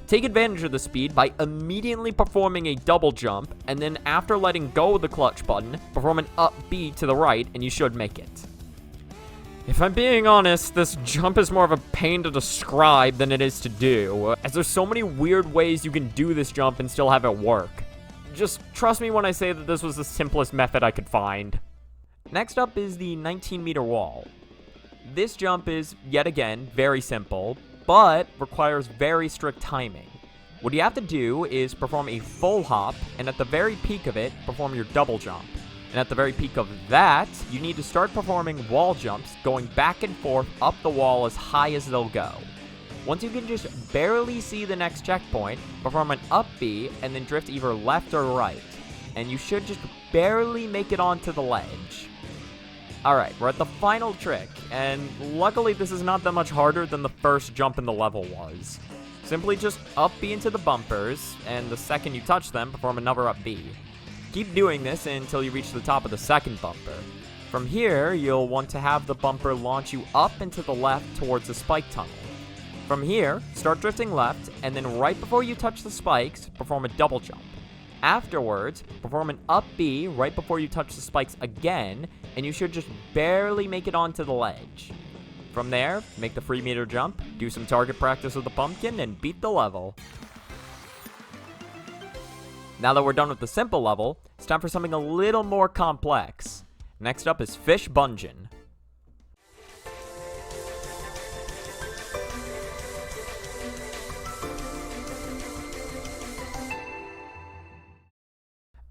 Take advantage of the speed by immediately performing a double jump, and then after letting go of the clutch button, perform an up B to the right, and you should make it. If I'm being honest, this jump is more of a pain to describe than it is to do, as there's so many weird ways you can do this jump and still have it work. Just trust me when I say that this was the simplest method I could find. Next up is the 19-meter wall. This jump is, yet again, very simple, but requires very strict timing. What you have to do is perform a full hop, and at the very peak of it, perform your double jump. And at the very peak of that, you need to start performing wall jumps, going back and forth up the wall as high as they'll go. Once you can just barely see the next checkpoint, perform an up B, and then drift either left or right. and you should just barely make it onto the ledge. Alright, we're at the final trick, and luckily this is not that much harder than the first jump in the level was. Simply just up B into the bumpers, and the second you touch them, perform another up B. Keep doing this until you reach the top of the second bumper. From here, you'll want to have the bumper launch you up and to the left towards the spike tunnel. From here, start drifting left, and then right before you touch the spikes, perform a double jump. Afterwards, perform an up B right before you touch the spikes again, and you should just barely make it onto the ledge. From there, make the 3-meter jump, do some target practice with the pumpkin, and beat the level. Now that we're done with the simple level, it's time for something a little more complex. Next up is Fishbunjin.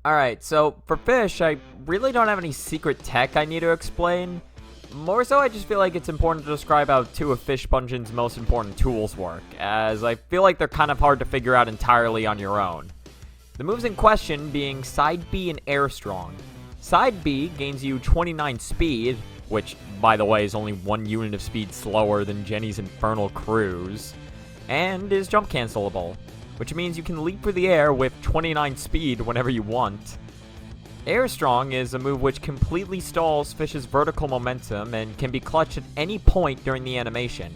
Alright, so for fish, I really don't have any secret tech I need to explain. More so, I just feel like it's important to describe how 2 of Fishbunjin's most important tools work, as I feel like they're kind of hard to figure out entirely on your own. The moves in question being Side B and Air Strong. Side B gains you 29 speed, which, by the way, is only 1 unit of speed slower than Jenny's Infernal Cruise, and is jump cancelable, which means you can leap through the air with 29 speed whenever you want. Air Strong is a move which completely stalls Fish's vertical momentum and can be clutched at any point during the animation.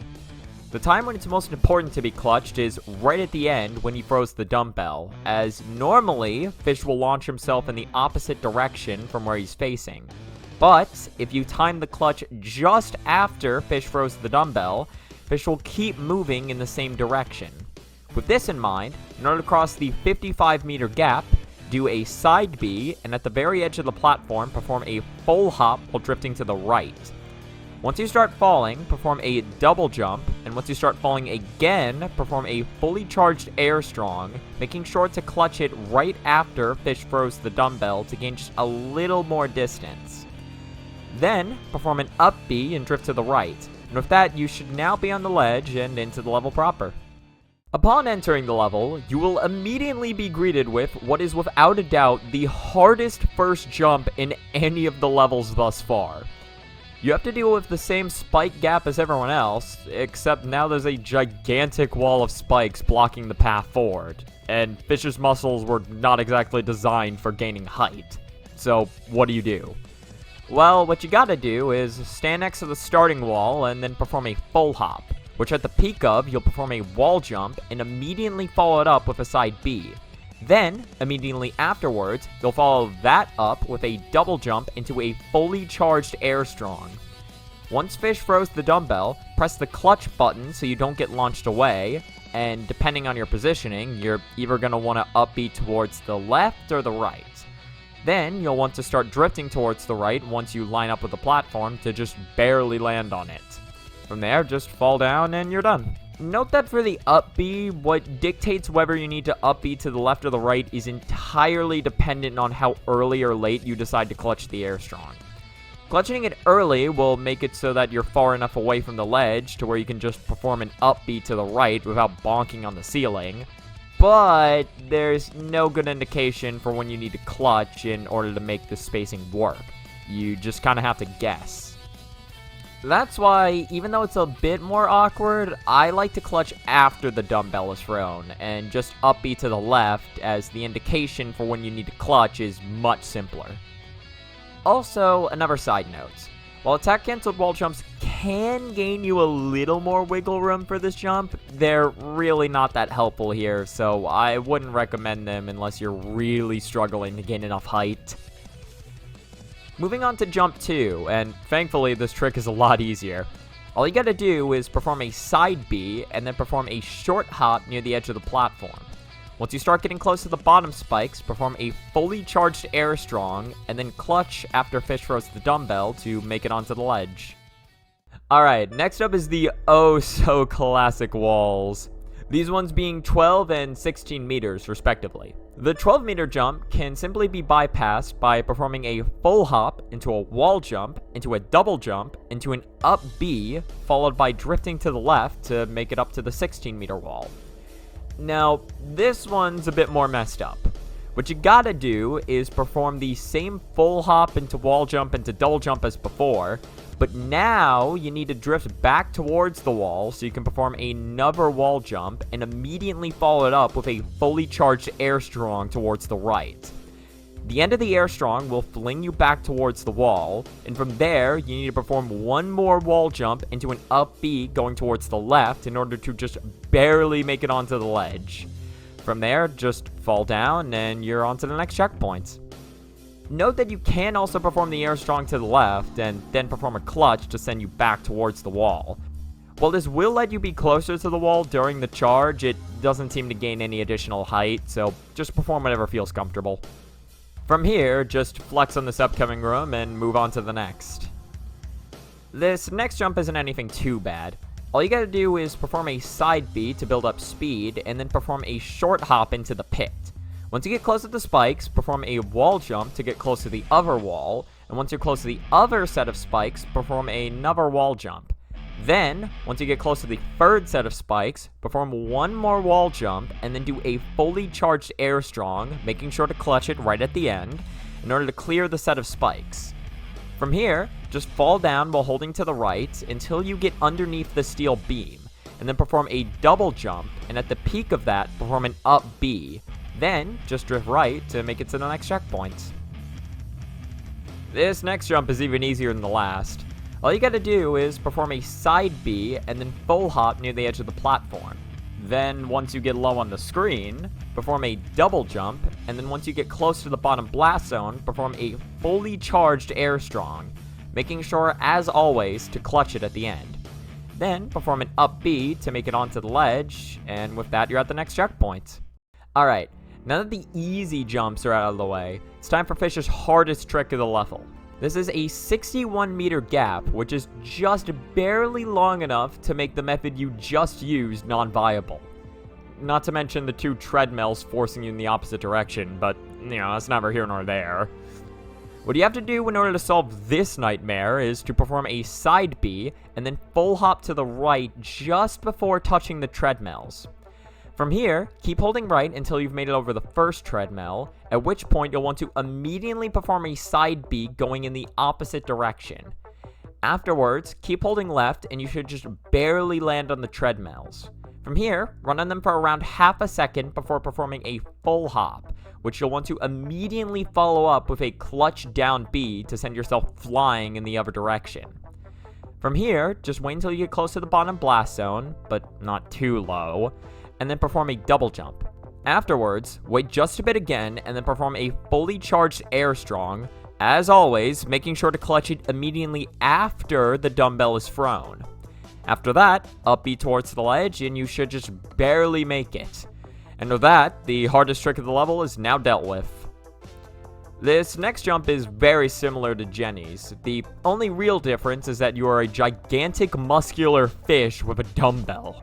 The time when it's most important to be clutched is right at the end when he throws the dumbbell, as normally, Fish will launch himself in the opposite direction from where he's facing. But, if you time the clutch just after Fish throws the dumbbell, Fish will keep moving in the same direction. With this in mind, in order to cross the 55-meter gap, do a side B, and at the very edge of the platform, perform a full hop while drifting to the right. Once you start falling, perform a double jump, and once you start falling again, perform a fully charged Air Strong, making sure to clutch it right after Fish throws the dumbbell to gain just a little more distance. Then, perform an up B and drift to the right, and with that, you should now be on the ledge and into the level proper. Upon entering the level, you will immediately be greeted with what is without a doubt the hardest first jump in any of the levels thus far. You have to deal with the same spike gap as everyone else, except now there's a gigantic wall of spikes blocking the path forward, and Fish's muscles were not exactly designed for gaining height. So, what do? Well, what you gotta do is stand next to the starting wall and then perform a full hop, which at the peak of, you'll perform a wall jump and immediately follow it up with a side B. Then, immediately afterwards, you'll follow that up with a double jump into a fully charged Air Strong. Once Fish throws the dumbbell, press the clutch button so you don't get launched away, and depending on your positioning, you're either going to want to up B towards the left or the right. Then, you'll want to start drifting towards the right once you line up with the platform to just barely land on it. From there, just fall down and you're done. Note that for the up B, what dictates whether you need to up B to the left or the right is entirely dependent on how early or late you decide to clutch the Air Strong. Clutching it early will make it so that you're far enough away from the ledge to where you can just perform an up B to the right without bonking on the ceiling, but there's no good indication for when you need to clutch in order to make the spacing work. You just kind of have to guess. That's why, even though it's a bit more awkward, I like to clutch after the dumbbell is thrown, and just up B to the left, as the indication for when you need to clutch is much simpler. Also, another side note. While attack cancelled wall jumps can gain you a little more wiggle room for this jump, they're really not that helpful here, so I wouldn't recommend them unless you're really struggling to gain enough height. Moving on to jump 2, and thankfully this trick is a lot easier. All you gotta do is perform a side B, and then perform a short hop near the edge of the platform. Once you start getting close to the bottom spikes, perform a fully charged Air Strong, and then clutch after Fish throws the dumbbell to make it onto the ledge. Alright, next up is the oh-so-classic walls. These ones being 12 and 16 meters, respectively. The 12-meter jump can simply be bypassed by performing a full hop into a wall jump, into a double jump, into an up B, followed by drifting to the left to make it up to the 16-meter wall. Now, this one's a bit more messed up. What you gotta do is perform the same full hop into wall jump into double jump as before, but now you need to drift back towards the wall so you can perform another wall jump and immediately follow it up with a fully charged air strong towards the right. The end of the air strong will fling you back towards the wall, and from there, you need to perform one more wall jump into an up B going towards the left in order to just barely make it onto the ledge. From there, just fall down and you're on to the next checkpoint. Note that you can also perform the air strong to the left and then perform a clutch to send you back towards the wall. While this will let you be closer to the wall during the charge, it doesn't seem to gain any additional height, so just perform whatever feels comfortable. From here, just flex on this upcoming room and move on to the next. This next jump isn't anything too bad. All you gotta do is perform a side B to build up speed, and then perform a short hop into the pit. Once you get close to the spikes, perform a wall jump to get close to the other wall, and once you're close to the other set of spikes, perform another wall jump. Then, once you get close to the third set of spikes, perform one more wall jump, and then do a fully charged air strong, making sure to clutch it right at the end, in order to clear the set of spikes. From here, just fall down while holding to the right until you get underneath the steel beam, and then perform a double jump, and at the peak of that, perform an up B. Then, just drift right to make it to the next checkpoint. This next jump is even easier than the last. All you gotta do is perform a side B and then full hop near the edge of the platform. Then, once you get low on the screen, perform a double jump, and then once you get close to the bottom blast zone, perform a fully charged air strong, making sure, as always, to clutch it at the end. Then, perform an up B to make it onto the ledge, and with that, you're at the next checkpoint. Alright, now that the easy jumps are out of the way, it's time for Fish's hardest trick of the level. This is a 61-meter gap, which is just barely long enough to make the method you just used non-viable. Not to mention the two treadmills forcing you in the opposite direction, but, that's neither here nor there. What you have to do in order to solve this nightmare is to perform a side B and then full hop to the right just before touching the treadmills. From here, keep holding right until you've made it over the first treadmill, at which point you'll want to immediately perform a side B going in the opposite direction. Afterwards, keep holding left and you should just barely land on the treadmills. From here, run on them for around half a second before performing a full hop, which you'll want to immediately follow up with a clutch down B to send yourself flying in the other direction. From here, just wait until you get close to the bottom blast zone, but not too low, and then perform a double jump. Afterwards, wait just a bit again, and then perform a fully charged air strong, as always, making sure to clutch it immediately after the dumbbell is thrown. After that, up B towards the ledge, and you should just barely make it. And with that, the hardest trick of the level is now dealt with. This next jump is very similar to Jenny's. The only real difference is that you are a gigantic muscular fish with a dumbbell.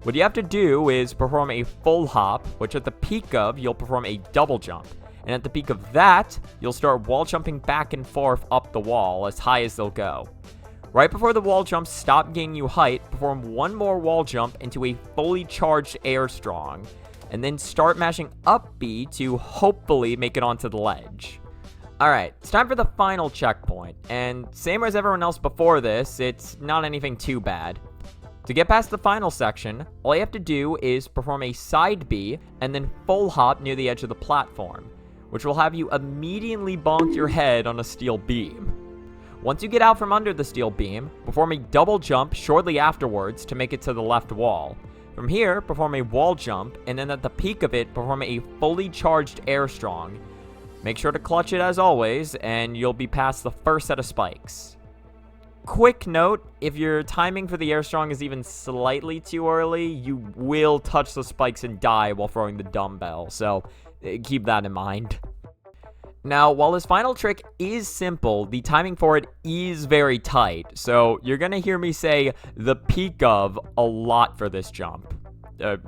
What you have to do is perform a full hop, which at the peak of, you'll perform a double jump. And at the peak of that, you'll start wall jumping back and forth up the wall as high as they'll go. Right before the wall jumps stop gaining you height, perform one more wall jump into a fully charged air strong, and then start mashing up B to hopefully make it onto the ledge. Alright, it's time for the final checkpoint, and same as everyone else before this, it's not anything too bad. To get past the final section, all you have to do is perform a side B and then full hop near the edge of the platform, which will have you immediately bonk your head on a steel beam. Once you get out from under the steel beam, perform a double jump shortly afterwards to make it to the left wall. From here, perform a wall jump, and then at the peak of it, perform a fully charged air strong. Make sure to clutch it as always, and you'll be past the first set of spikes. Quick note, if your timing for the air strong is even slightly too early, you will touch the spikes and die while throwing the dumbbell, so keep that in mind. Now, while this final trick is simple, the timing for it is very tight, so you're gonna hear me say the peak of a lot for this jump.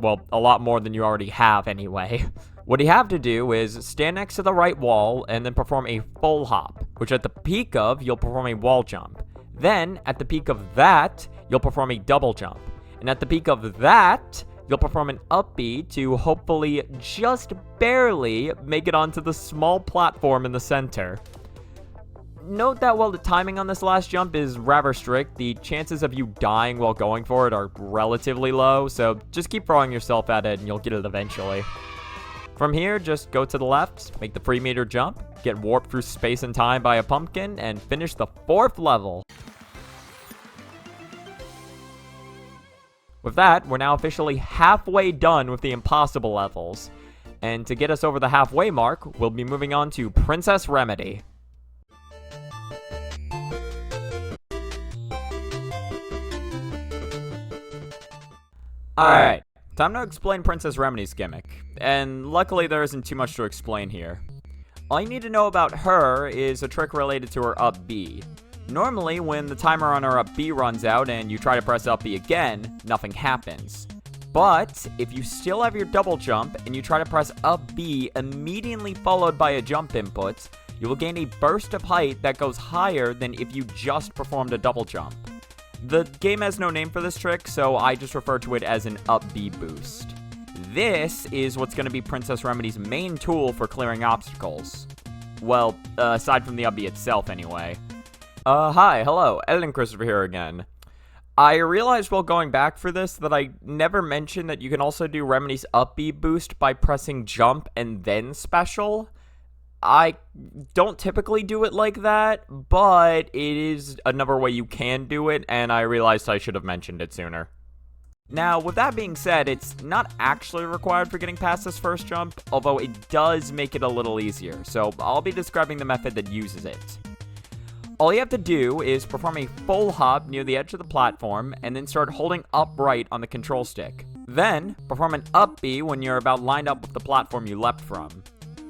Well, a lot more than you already have anyway. What you have to do is stand next to the right wall and then perform a full hop, which at the peak of, you'll perform a wall jump. Then, at the peak of that, you'll perform a double jump. And at the peak of that, You'll perform an up B to hopefully just barely make it onto the small platform in the center. Note that while the timing on this last jump is rather strict, the chances of you dying while going for it are relatively low, so just keep throwing yourself at it and you'll get it eventually. From here, just go to the left, make the 3-meter jump, get warped through space and time by a pumpkin, and finish the 4th level. With that, we're now officially halfway done with the impossible levels. And to get us over the halfway mark, we'll be moving on to Princess Remedy. Alright, time to explain Princess Remedy's gimmick, and luckily there isn't too much to explain here. All you need to know about her is a trick related to her up B. Normally, when the timer on her up B runs out and you try to press up B again, nothing happens. But if you still have your double jump and you try to press up B immediately followed by a jump input, you will gain a burst of height that goes higher than if you just performed a double jump. The game has no name for this trick, so I just refer to it as an up B boost. This is what's going to be Princess Remedy's main tool for clearing obstacles. Well, aside from the up B itself anyway. Hi, hello, Editing Christopher here again. I realized while going back for this that I never mentioned that you can also do Remedy's up B boost by pressing jump and then special. I don't typically do it like that, but it is another way you can do it, and I realized I should have mentioned it sooner. Now, with that being said, it's not actually required for getting past this first jump, although it does make it a little easier, so I'll be describing the method that uses it. All you have to do is perform a full hop near the edge of the platform, and then start holding upright on the control stick. Then, perform an up B when you're about lined up with the platform you leapt from.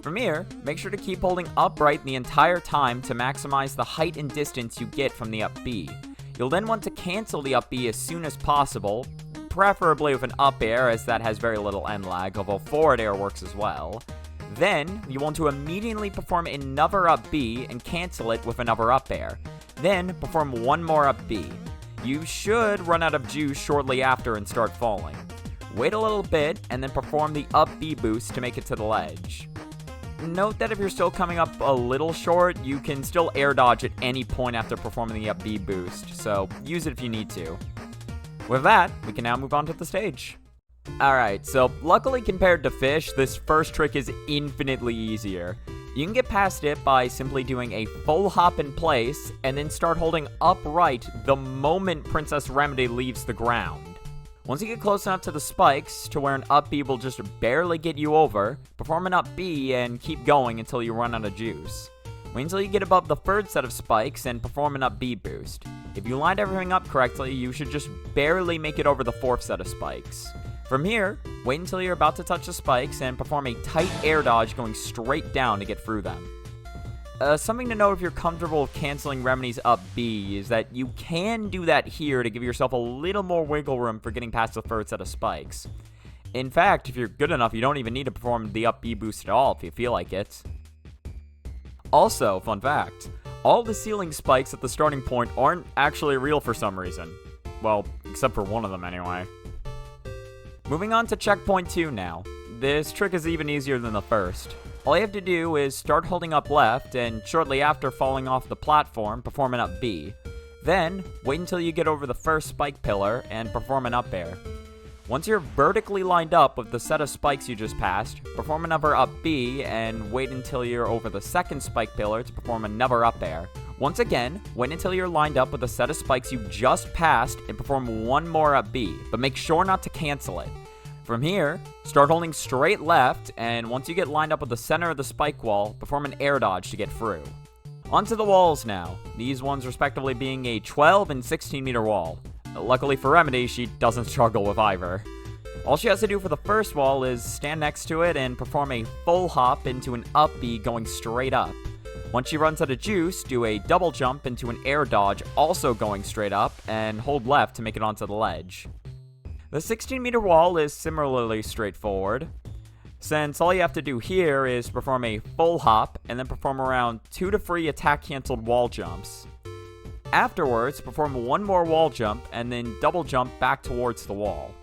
From here, make sure to keep holding upright the entire time to maximize the height and distance you get from the up B. You'll then want to cancel the up B as soon as possible, preferably with an up air as that has very little end lag, although forward air works as well. Then, you want to immediately perform another up B and cancel it with another up air. Then, perform one more up B. You should run out of juice shortly after and start falling. Wait a little bit, and then perform the up B boost to make it to the ledge. Note that if you're still coming up a little short, you can still air dodge at any point after performing the up B boost, so use it if you need to. With that, we can now move on to the stage. Alright, so luckily compared to Fish, this first trick is infinitely easier. You can get past it by simply doing a full hop in place, and then start holding upright the moment Princess Remedy leaves the ground. Once you get close enough to the spikes, to where an up B will just barely get you over, perform an up B and keep going until you run out of juice. Wait until you get above the 3rd set of spikes and perform an up B boost. If you lined everything up correctly, you should just barely make it over the 4th set of spikes. From here, wait until you're about to touch the spikes and perform a tight air dodge going straight down to get through them. Something to know if you're comfortable with canceling Remedy's up B is that you can do that here to give yourself a little more wiggle room for getting past the 3rd set of spikes. In fact, if you're good enough, you don't even need to perform the up B boost at all if you feel like it. Also, fun fact, all the ceiling spikes at the starting point aren't actually real for some reason. Well, except for one of them anyway. Moving on to checkpoint 2 now. This trick is even easier than the first. All you have to do is start holding up left, and shortly after falling off the platform, perform an up B. Then, wait until you get over the first spike pillar, and perform an up air. Once you're vertically lined up with the set of spikes you just passed, perform another up B, and wait until you're over the 2nd spike pillar to perform another up air. Once again, wait until you're lined up with the set of spikes you just passed, and perform one more up B, but make sure not to cancel it. From here, start holding straight left, and once you get lined up with the center of the spike wall, perform an air dodge to get through. Onto the walls now, these ones respectively being a 12 and 16 meter wall. Luckily for Remedy, she doesn't struggle with either. All she has to do for the first wall is stand next to it and perform a full hop into an up B going straight up. Once she runs out of juice, do a double jump into an air dodge also going straight up, and hold left to make it onto the ledge. The 16 meter wall is similarly straightforward, since all you have to do here is perform a full hop and then perform around 2 to 3 attack cancelled wall jumps. Afterwards, perform one more wall jump and then double jump back towards the wall.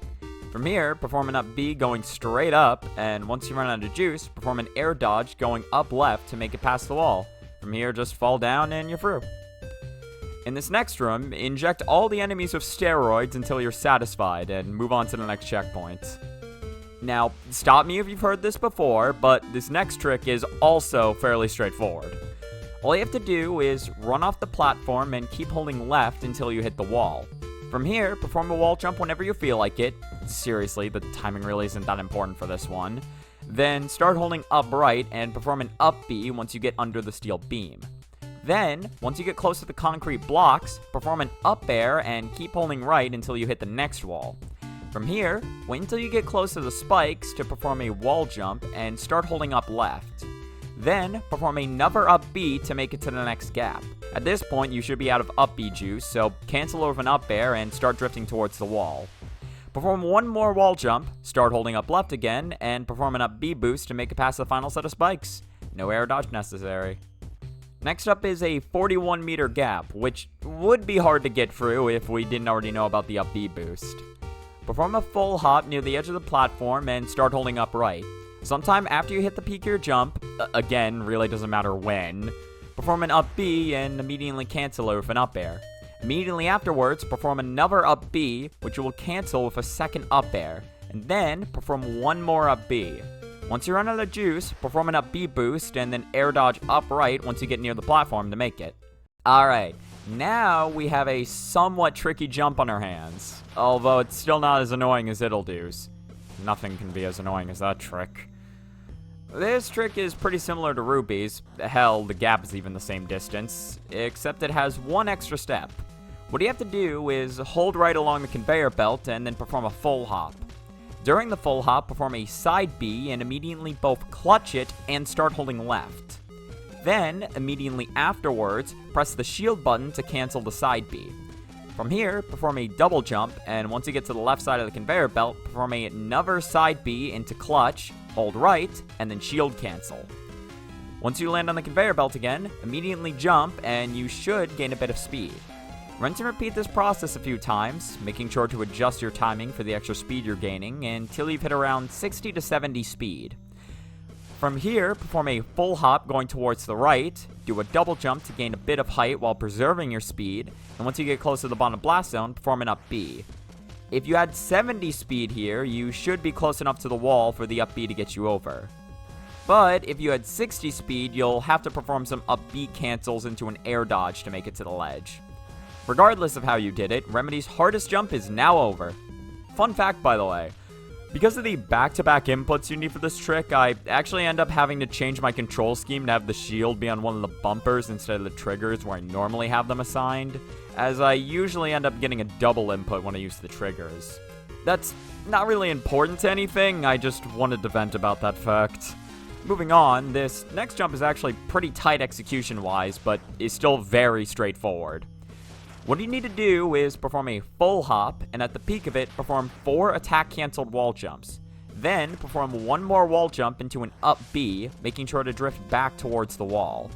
From here, perform an up B going straight up, and once you run out of juice, perform an air dodge going up left to make it past the wall. From here, just fall down and you're through. In this next room, inject all the enemies with steroids until you're satisfied, and move on to the next checkpoint. Now, stop me if you've heard this before, but this next trick is also fairly straightforward. All you have to do is run off the platform and keep holding left until you hit the wall. From here, perform a wall jump whenever you feel like it. Seriously, the timing really isn't that important for this one. Then start holding up right and perform an up B once you get under the steel beam. Then, once you get close to the concrete blocks, perform an up air and keep holding right until you hit the next wall. From here, wait until you get close to the spikes to perform a wall jump and start holding up left. Then, perform another up B to make it to the next gap. At this point, you should be out of up B juice, so cancel over an up air and start drifting towards the wall. Perform one more wall jump, start holding up left again, and perform an up B boost to make it past the final set of spikes. No air dodge necessary. Next up is a 41 meter gap, which would be hard to get through if we didn't already know about the up B boost. Perform a full hop near the edge of the platform and start holding up right. Sometime after you hit the peak of your jump, again, really doesn't matter when, perform an up B and immediately cancel it with an up air. Immediately afterwards, perform another up B, which will cancel with a second up air, and then perform one more up B. Once you run out of juice, perform an up B boost and then air dodge up right once you get near the platform to make it. Alright, now we have a somewhat tricky jump on our hands, although it's still not as annoying as Ittle Dew's. Nothing can be as annoying as that trick. This trick is pretty similar to Ruby's. Hell, the gap is even the same distance, except it has one extra step. What you have to do is hold right along the conveyor belt and then perform a full hop. During the full hop, perform a side B and immediately both clutch it and start holding left. Then, immediately afterwards, press the shield button to cancel the side B. From here, perform a double jump, and once you get to the left side of the conveyor belt, perform another side B into clutch, hold right, and then shield cancel. Once you land on the conveyor belt again, immediately jump, and you should gain a bit of speed. Rinse and repeat this process a few times, making sure to adjust your timing for the extra speed you're gaining until you've hit around 60 to 70 speed. From here, perform a full hop going towards the right, do a double jump to gain a bit of height while preserving your speed, and once you get close to the bottom blast zone, perform an up B. If you had 70 speed here, you should be close enough to the wall for the up B to get you over. But if you had 60 speed, you'll have to perform some up B cancels into an air dodge to make it to the ledge. Regardless of how you did it, Remedy's hardest jump is now over. Fun fact, by the way, because of the back-to-back inputs you need for this trick, I actually end up having to change my control scheme to have the shield be on one of the bumpers instead of the triggers where I normally have them assigned, as I usually end up getting a double input when I use the triggers. That's not really important to anything, I just wanted to vent about that fact. Moving on, this next jump is actually pretty tight execution-wise, but is still very straightforward. What you need to do is perform a full hop, and at the peak of it, perform 4 attack-cancelled wall jumps. Then, perform one more wall jump into an up B, making sure to drift back towards the wall.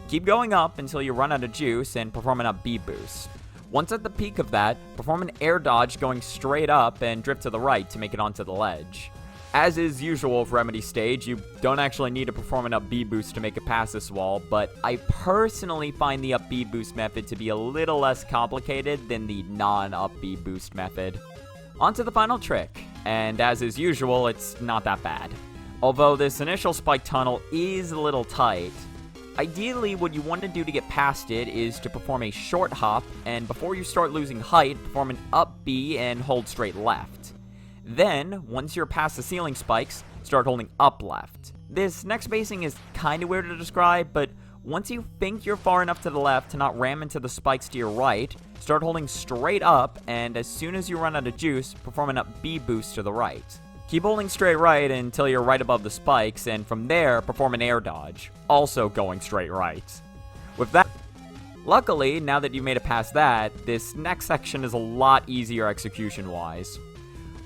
Keep going up until you run out of juice, and perform an up B boost. Once at the peak of that, perform an air dodge going straight up and drift to the right to make it onto the ledge. As is usual with Remedy's stage, you don't actually need to perform an up B boost to make it past this wall, but I personally find the up B boost method to be a little less complicated than the non-up B boost method. On to the final trick, and as is usual, it's not that bad. Although this initial spike tunnel is a little tight, ideally what you want to do to get past it is to perform a short hop, and before you start losing height, perform an up B and hold straight left. Then, once you're past the ceiling spikes, start holding up left. This next spacing is kinda weird to describe, but once you think you're far enough to the left to not ram into the spikes to your right, start holding straight up, and as soon as you run out of juice, perform an up B boost to the right. Keep holding straight right until you're right above the spikes, and from there, perform an air dodge, also going straight right. With that, luckily, now that you've made it past that, this next section is a lot easier execution-wise.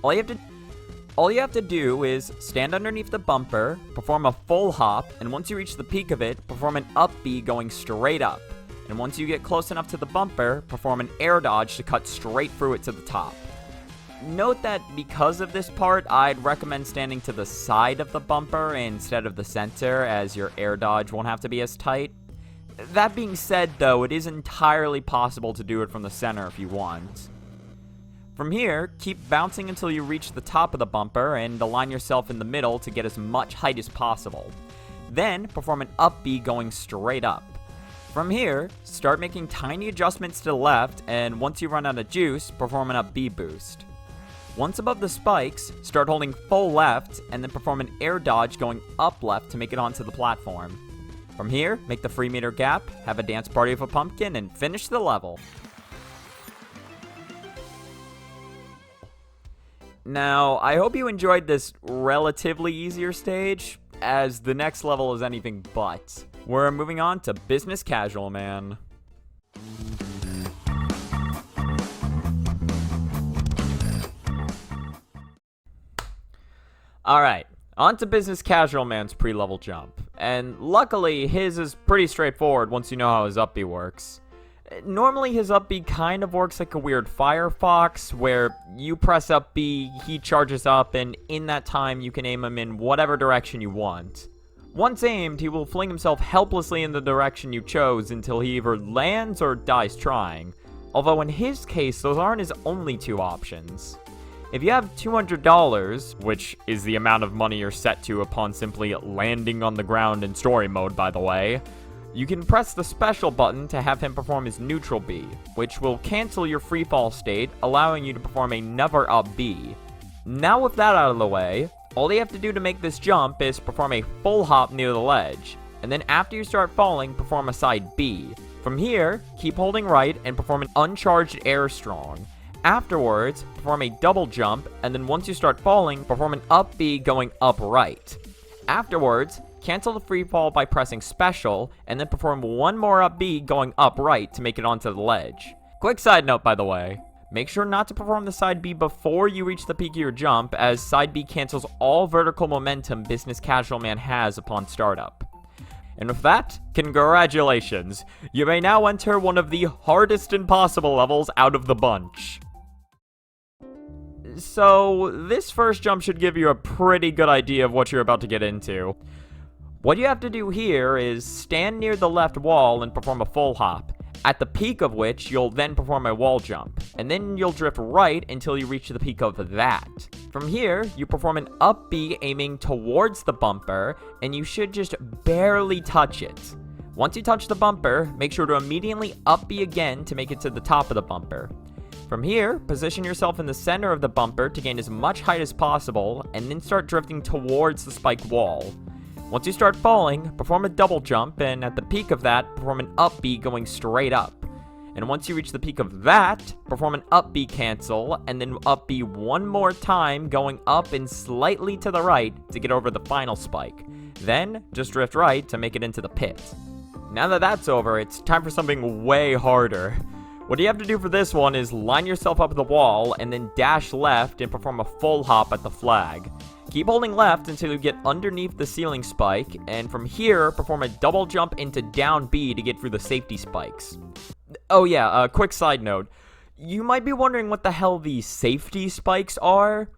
All you have to do is stand underneath the bumper, perform a full hop, and once you reach the peak of it, perform an up B going straight up. And once you get close enough to the bumper, perform an air dodge to cut straight through it to the top. Note that because of this part, I'd recommend standing to the side of the bumper instead of the center, as your air dodge won't have to be as tight. That being said, though, it is entirely possible to do it from the center if you want. From here, keep bouncing until you reach the top of the bumper and align yourself in the middle to get as much height as possible. Then, perform an up B going straight up. From here, start making tiny adjustments to the left, and once you run out of juice, perform an up B boost. Once above the spikes, start holding full left, and then perform an air dodge going up left to make it onto the platform. From here, make the 3 meter gap, have a dance party of a pumpkin, and finish the level. Now, I hope you enjoyed this relatively easier stage, as the next level is anything but. We're moving on to Business Casual Man. Alright, on to Business Casual Man's pre-level jump. And luckily, his is pretty straightforward once you know how his up B works. Normally, his up B kind of works like a weird Firefox, where you press up B, he charges up, and in that time, you can aim him in whatever direction you want. Once aimed, he will fling himself helplessly in the direction you chose until he either lands or dies trying. Although in his case, those aren't his only 2 options. If you have $200, which is the amount of money you're set to upon simply landing on the ground in story mode, by the way, you can press the special button to have him perform his neutral B, which will cancel your freefall state, allowing you to perform another up B. Now with that out of the way, all you have to do to make this jump is perform a full hop near the ledge, and then after you start falling, perform a side B. From here, keep holding right and perform an uncharged air strong. Afterwards, perform a double jump, and then once you start falling, perform an up B going up right. Afterwards, cancel the free fall by pressing special, and then perform one more up B going up right to make it onto the ledge. Quick side note, by the way, make sure not to perform the side B before you reach the peak of your jump, as side B cancels all vertical momentum Business Casual Man has upon startup. And with that, congratulations! You may now enter one of the hardest impossible levels out of the bunch. So, this first jump should give you a pretty good idea of what you're about to get into. What you have to do here is stand near the left wall and perform a full hop, at the peak of which you'll then perform a wall jump, and then you'll drift right until you reach the peak of that. From here, you perform an up B aiming towards the bumper, and you should just barely touch it. Once you touch the bumper, make sure to immediately up B again to make it to the top of the bumper. From here, position yourself in the center of the bumper to gain as much height as possible, and then start drifting towards the spiked wall. Once you start falling, perform a double jump, and at the peak of that, perform an up B going straight up. And once you reach the peak of that, perform an up B cancel, and then up B one more time, going up and slightly to the right to get over the final spike. Then, just drift right to make it into the pit. Now that that's over, it's time for something way harder. What you have to do for this one is line yourself up at the wall, and then dash left and perform a full hop at the flag. Keep holding left until you get underneath the ceiling spike, and from here, perform a double jump into down B to get through the safety spikes. Oh yeah, a quick side note. You might be wondering what the hell these safety spikes are.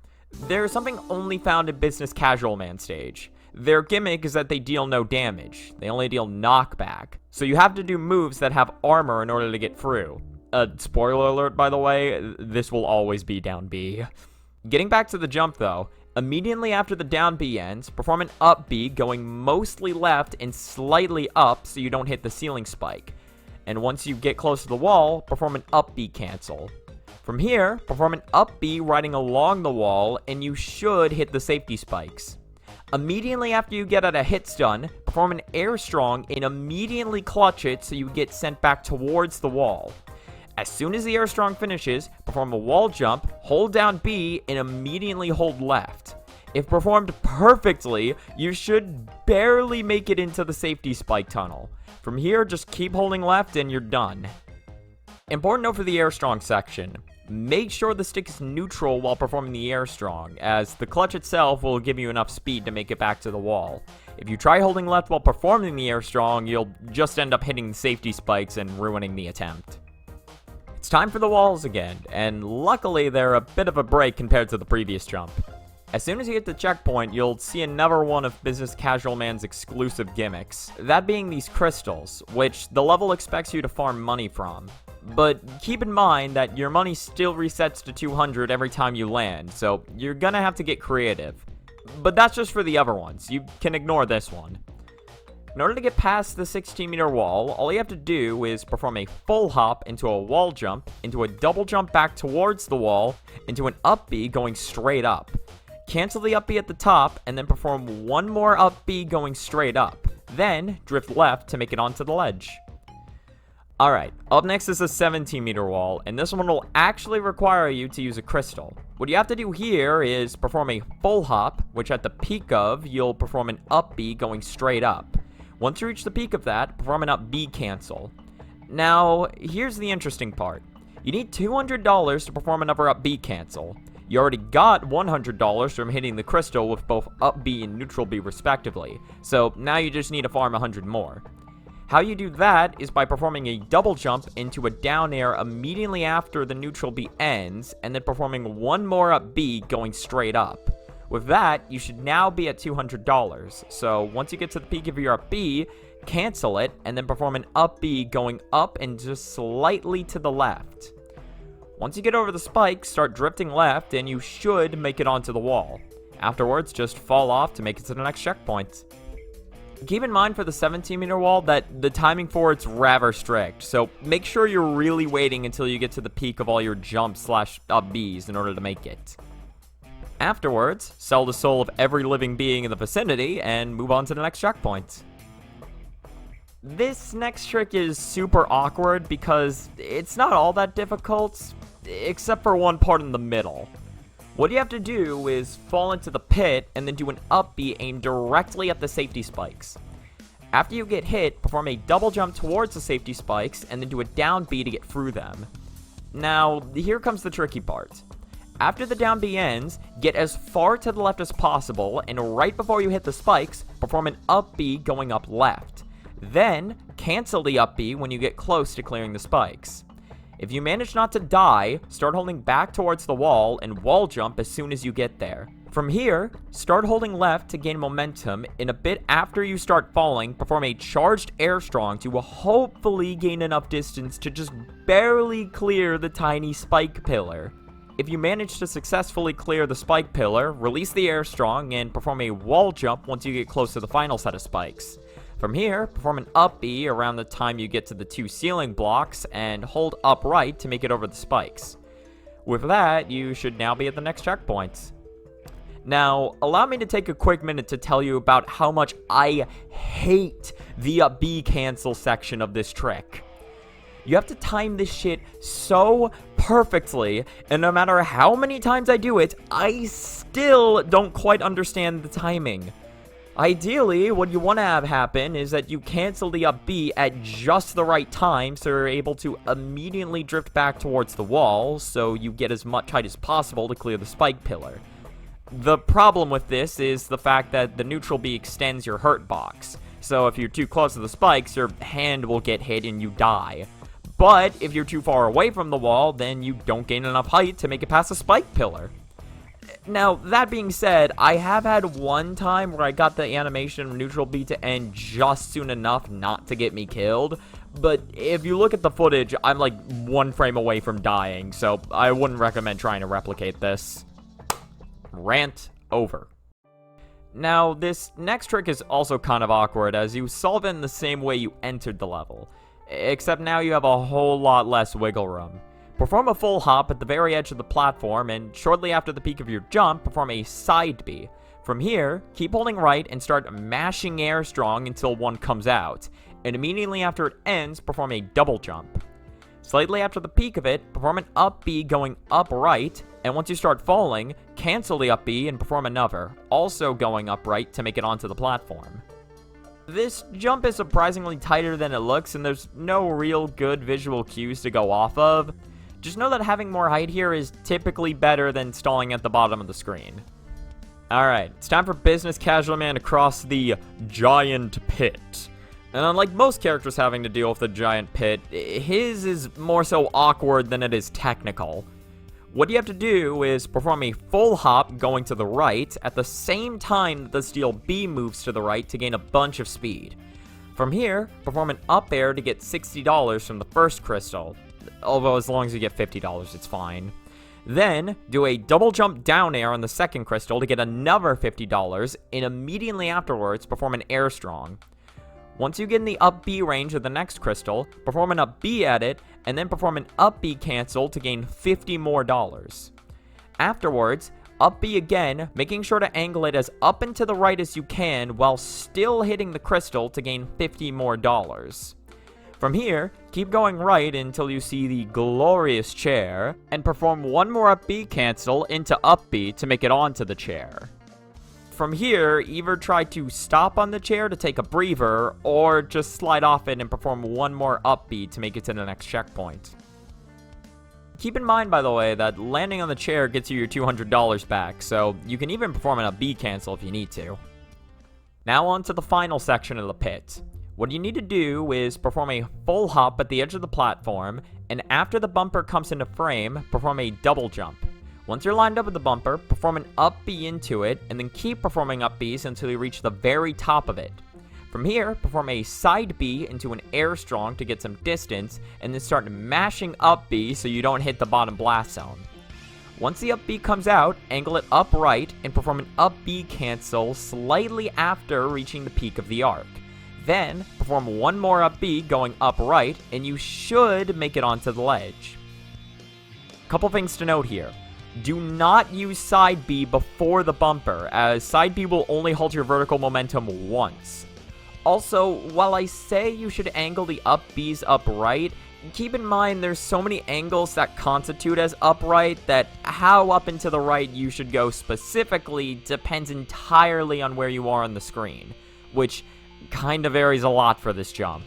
They're something only found in Business Casual Man stage. Their gimmick is that they deal no damage. They only deal knockback. So you have to do moves that have armor in order to get through. Spoiler alert, by the way, this will always be down B. Getting back to the jump, though, immediately after the down B ends, perform an up B going mostly left and slightly up so you don't hit the ceiling spike. And once you get close to the wall, perform an up B cancel. From here, perform an up B riding along the wall, and you should hit the safety spikes. Immediately after you get at a hit stun, perform an air strong and immediately clutch it so you get sent back towards the wall. As soon as the air strong finishes, perform a wall jump, hold down B, and immediately hold left. If performed perfectly, you should barely make it into the safety spike tunnel. From here, just keep holding left and you're done. Important note for the air strong section. Make sure the stick is neutral while performing the air strong, as the clutch itself will give you enough speed to make it back to the wall. If you try holding left while performing the air strong, you'll just end up hitting the safety spikes and ruining the attempt. It's time for the walls again, and luckily they're a bit of a break compared to the previous jump. As soon as you hit the checkpoint, you'll see another one of Business Casual Man's exclusive gimmicks, that being these crystals, which the level expects you to farm money from. But keep in mind that your money still resets to 200 every time you land, so you're gonna have to get creative. But that's just for the other ones, you can ignore this one. In order to get past the 16-meter wall, all you have to do is perform a full hop into a wall jump, into a double jump back towards the wall, into an up B going straight up. Cancel the up B at the top, and then perform one more up B going straight up. Then, drift left to make it onto the ledge. Alright, up next is a 17-meter wall, and this one will actually require you to use a crystal. What you have to do here is perform a full hop, which at the peak of, you'll perform an up B going straight up. Once you reach the peak of that, perform an up B cancel. Now, here's the interesting part. You need $200 to perform another up B cancel. You already got $100 from hitting the crystal with both up B and neutral B respectively, so now you just need to farm 100 more. How you do that is by performing a double jump into a down air immediately after the neutral B ends, and then performing one more up B going straight up. With that, you should now be at $200, so once you get to the peak of your up B, cancel it, and then perform an up B going up and just slightly to the left. Once you get over the spikes, start drifting left, and you should make it onto the wall. Afterwards, just fall off to make it to the next checkpoint. Keep in mind for the 17-meter wall that the timing for it's rather strict, so make sure you're really waiting until you get to the peak of all your jumps / up Bs in order to make it. Afterwards, sell the soul of every living being in the vicinity and move on to the next checkpoint. This next trick is super awkward because it's not all that difficult, except for one part in the middle. What you have to do is fall into the pit and then do an up B aimed directly at the safety spikes. After you get hit, perform a double jump towards the safety spikes and then do a down B to get through them. Now, here comes the tricky part. After the down B ends, get as far to the left as possible, and right before you hit the spikes, perform an up B going up left. Then, cancel the up B when you get close to clearing the spikes. If you manage not to die, start holding back towards the wall and wall jump as soon as you get there. From here, start holding left to gain momentum, and a bit after you start falling, perform a charged air strong to hopefully gain enough distance to just barely clear the tiny spike pillar. If you manage to successfully clear the spike pillar, release the air strong and perform a wall jump once you get close to the final set of spikes. From here, perform an up B around the time you get to the 2 ceiling blocks and hold upright to make it over the spikes. With that, you should now be at the next checkpoint. Now, allow me to take a quick minute to tell you about how much I hate the up B cancel section of this trick. You have to time this shit so perfectly, and no matter how many times I do it, I still don't quite understand the timing. Ideally, what you want to have happen is that you cancel the up B at just the right time so you're able to immediately drift back towards the wall so you get as much height as possible to clear the spike pillar. The problem with this is the fact that the neutral B extends your hurt box, so if you're too close to the spikes, your hand will get hit and you die. But if you're too far away from the wall, then you don't gain enough height to make it past the spike pillar. Now, that being said, I have had one time where I got the animation of neutral B to end just soon enough not to get me killed, but if you look at the footage, I'm like 1 frame away from dying, so I wouldn't recommend trying to replicate this. Rant over. Now, this next trick is also kind of awkward as you solve it in the same way you entered the level, except now you have a whole lot less wiggle room. Perform a full hop at the very edge of the platform, and shortly after the peak of your jump, perform a side B. From here, keep holding right and start mashing air strong until one comes out, and immediately after it ends, perform a double jump. Slightly after the peak of it, perform an up B going up right, and once you start falling, cancel the up B and perform another, also going up right to make it onto the platform. This jump is surprisingly tighter than it looks, and there's no real good visual cues to go off of. Just know that having more height here is typically better than stalling at the bottom of the screen. Alright, it's time for Business Casual Man to cross the giant pit. And unlike most characters having to deal with the giant pit, his is more so awkward than it is technical. What you have to do is perform a full hop going to the right at the same time that the steel B moves to the right to gain a bunch of speed. From here, perform an up air to get $60 from the first crystal, although as long as you get $50, it's fine. Then, do a double jump down air on the second crystal to get another $50, and immediately afterwards, perform an air strong. Once you get in the up B range of the next crystal, perform an up B at it, and then perform an up B cancel to gain $50 more. Afterwards, up B again, making sure to angle it as up and to the right as you can while still hitting the crystal to gain $50 more. From here, keep going right until you see the glorious chair, and perform one more up B cancel into up B to make it onto the chair. From here, either try to stop on the chair to take a breather, or just slide off it and perform one more up B to make it to the next checkpoint. Keep in mind, by the way, that landing on the chair gets you your $200 back, so you can even perform an up B cancel if you need to. Now on to the final section of the pit. What you need to do is perform a full hop at the edge of the platform, and after the bumper comes into frame, perform a double jump. Once you're lined up with the bumper, perform an up B into it, and then keep performing up Bs until you reach the very top of it. From here, perform a side B into an air strong to get some distance, and then start mashing up B so you don't hit the bottom blast zone. Once the up B comes out, angle it upright, and perform an up B cancel slightly after reaching the peak of the arc. Then, perform one more up B going upright, and you should make it onto the ledge. Couple things to note here. Do not use side B before the bumper, as side B will only halt your vertical momentum once. Also, while I say you should angle the up Bs upright, keep in mind there's so many angles that constitute as upright that how up and to the right you should go specifically depends entirely on where you are on the screen, which kind of varies a lot for this jump.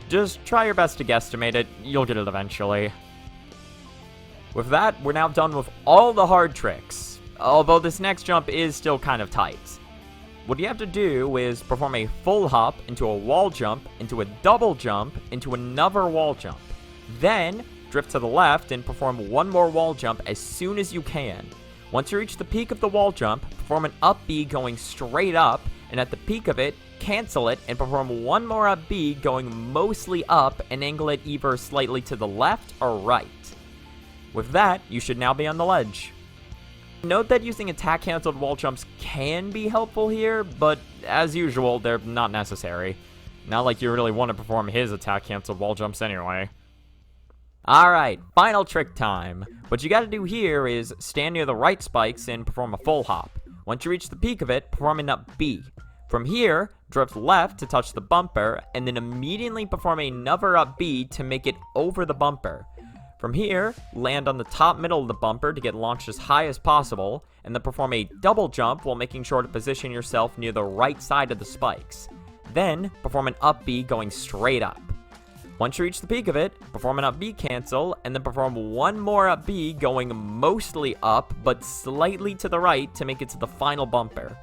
Just try your best to guesstimate it, you'll get it eventually. With that, we're now done with all the hard tricks, although this next jump is still kind of tight. What you have to do is perform a full hop into a wall jump, into a double jump, into another wall jump. Then, drift to the left and perform one more wall jump as soon as you can. Once you reach the peak of the wall jump, perform an up B going straight up, and at the peak of it, cancel it and perform one more up B going mostly up and angle it either slightly to the left or right. With that, you should now be on the ledge. Note that using attack-cancelled wall jumps can be helpful here, but as usual, they're not necessary. Not like you really want to perform his attack-cancelled wall jumps anyway. Alright, final trick time. What you gotta do here is stand near the right spikes and perform a full hop. Once you reach the peak of it, perform an up B. From here, drift left to touch the bumper, and then immediately perform another up B to make it over the bumper. From here, land on the top middle of the bumper to get launched as high as possible, and then perform a double jump while making sure to position yourself near the right side of the spikes. Then, perform an up B going straight up. Once you reach the peak of it, perform an up B cancel, and then perform one more up B going mostly up, but slightly to the right to make it to the final bumper.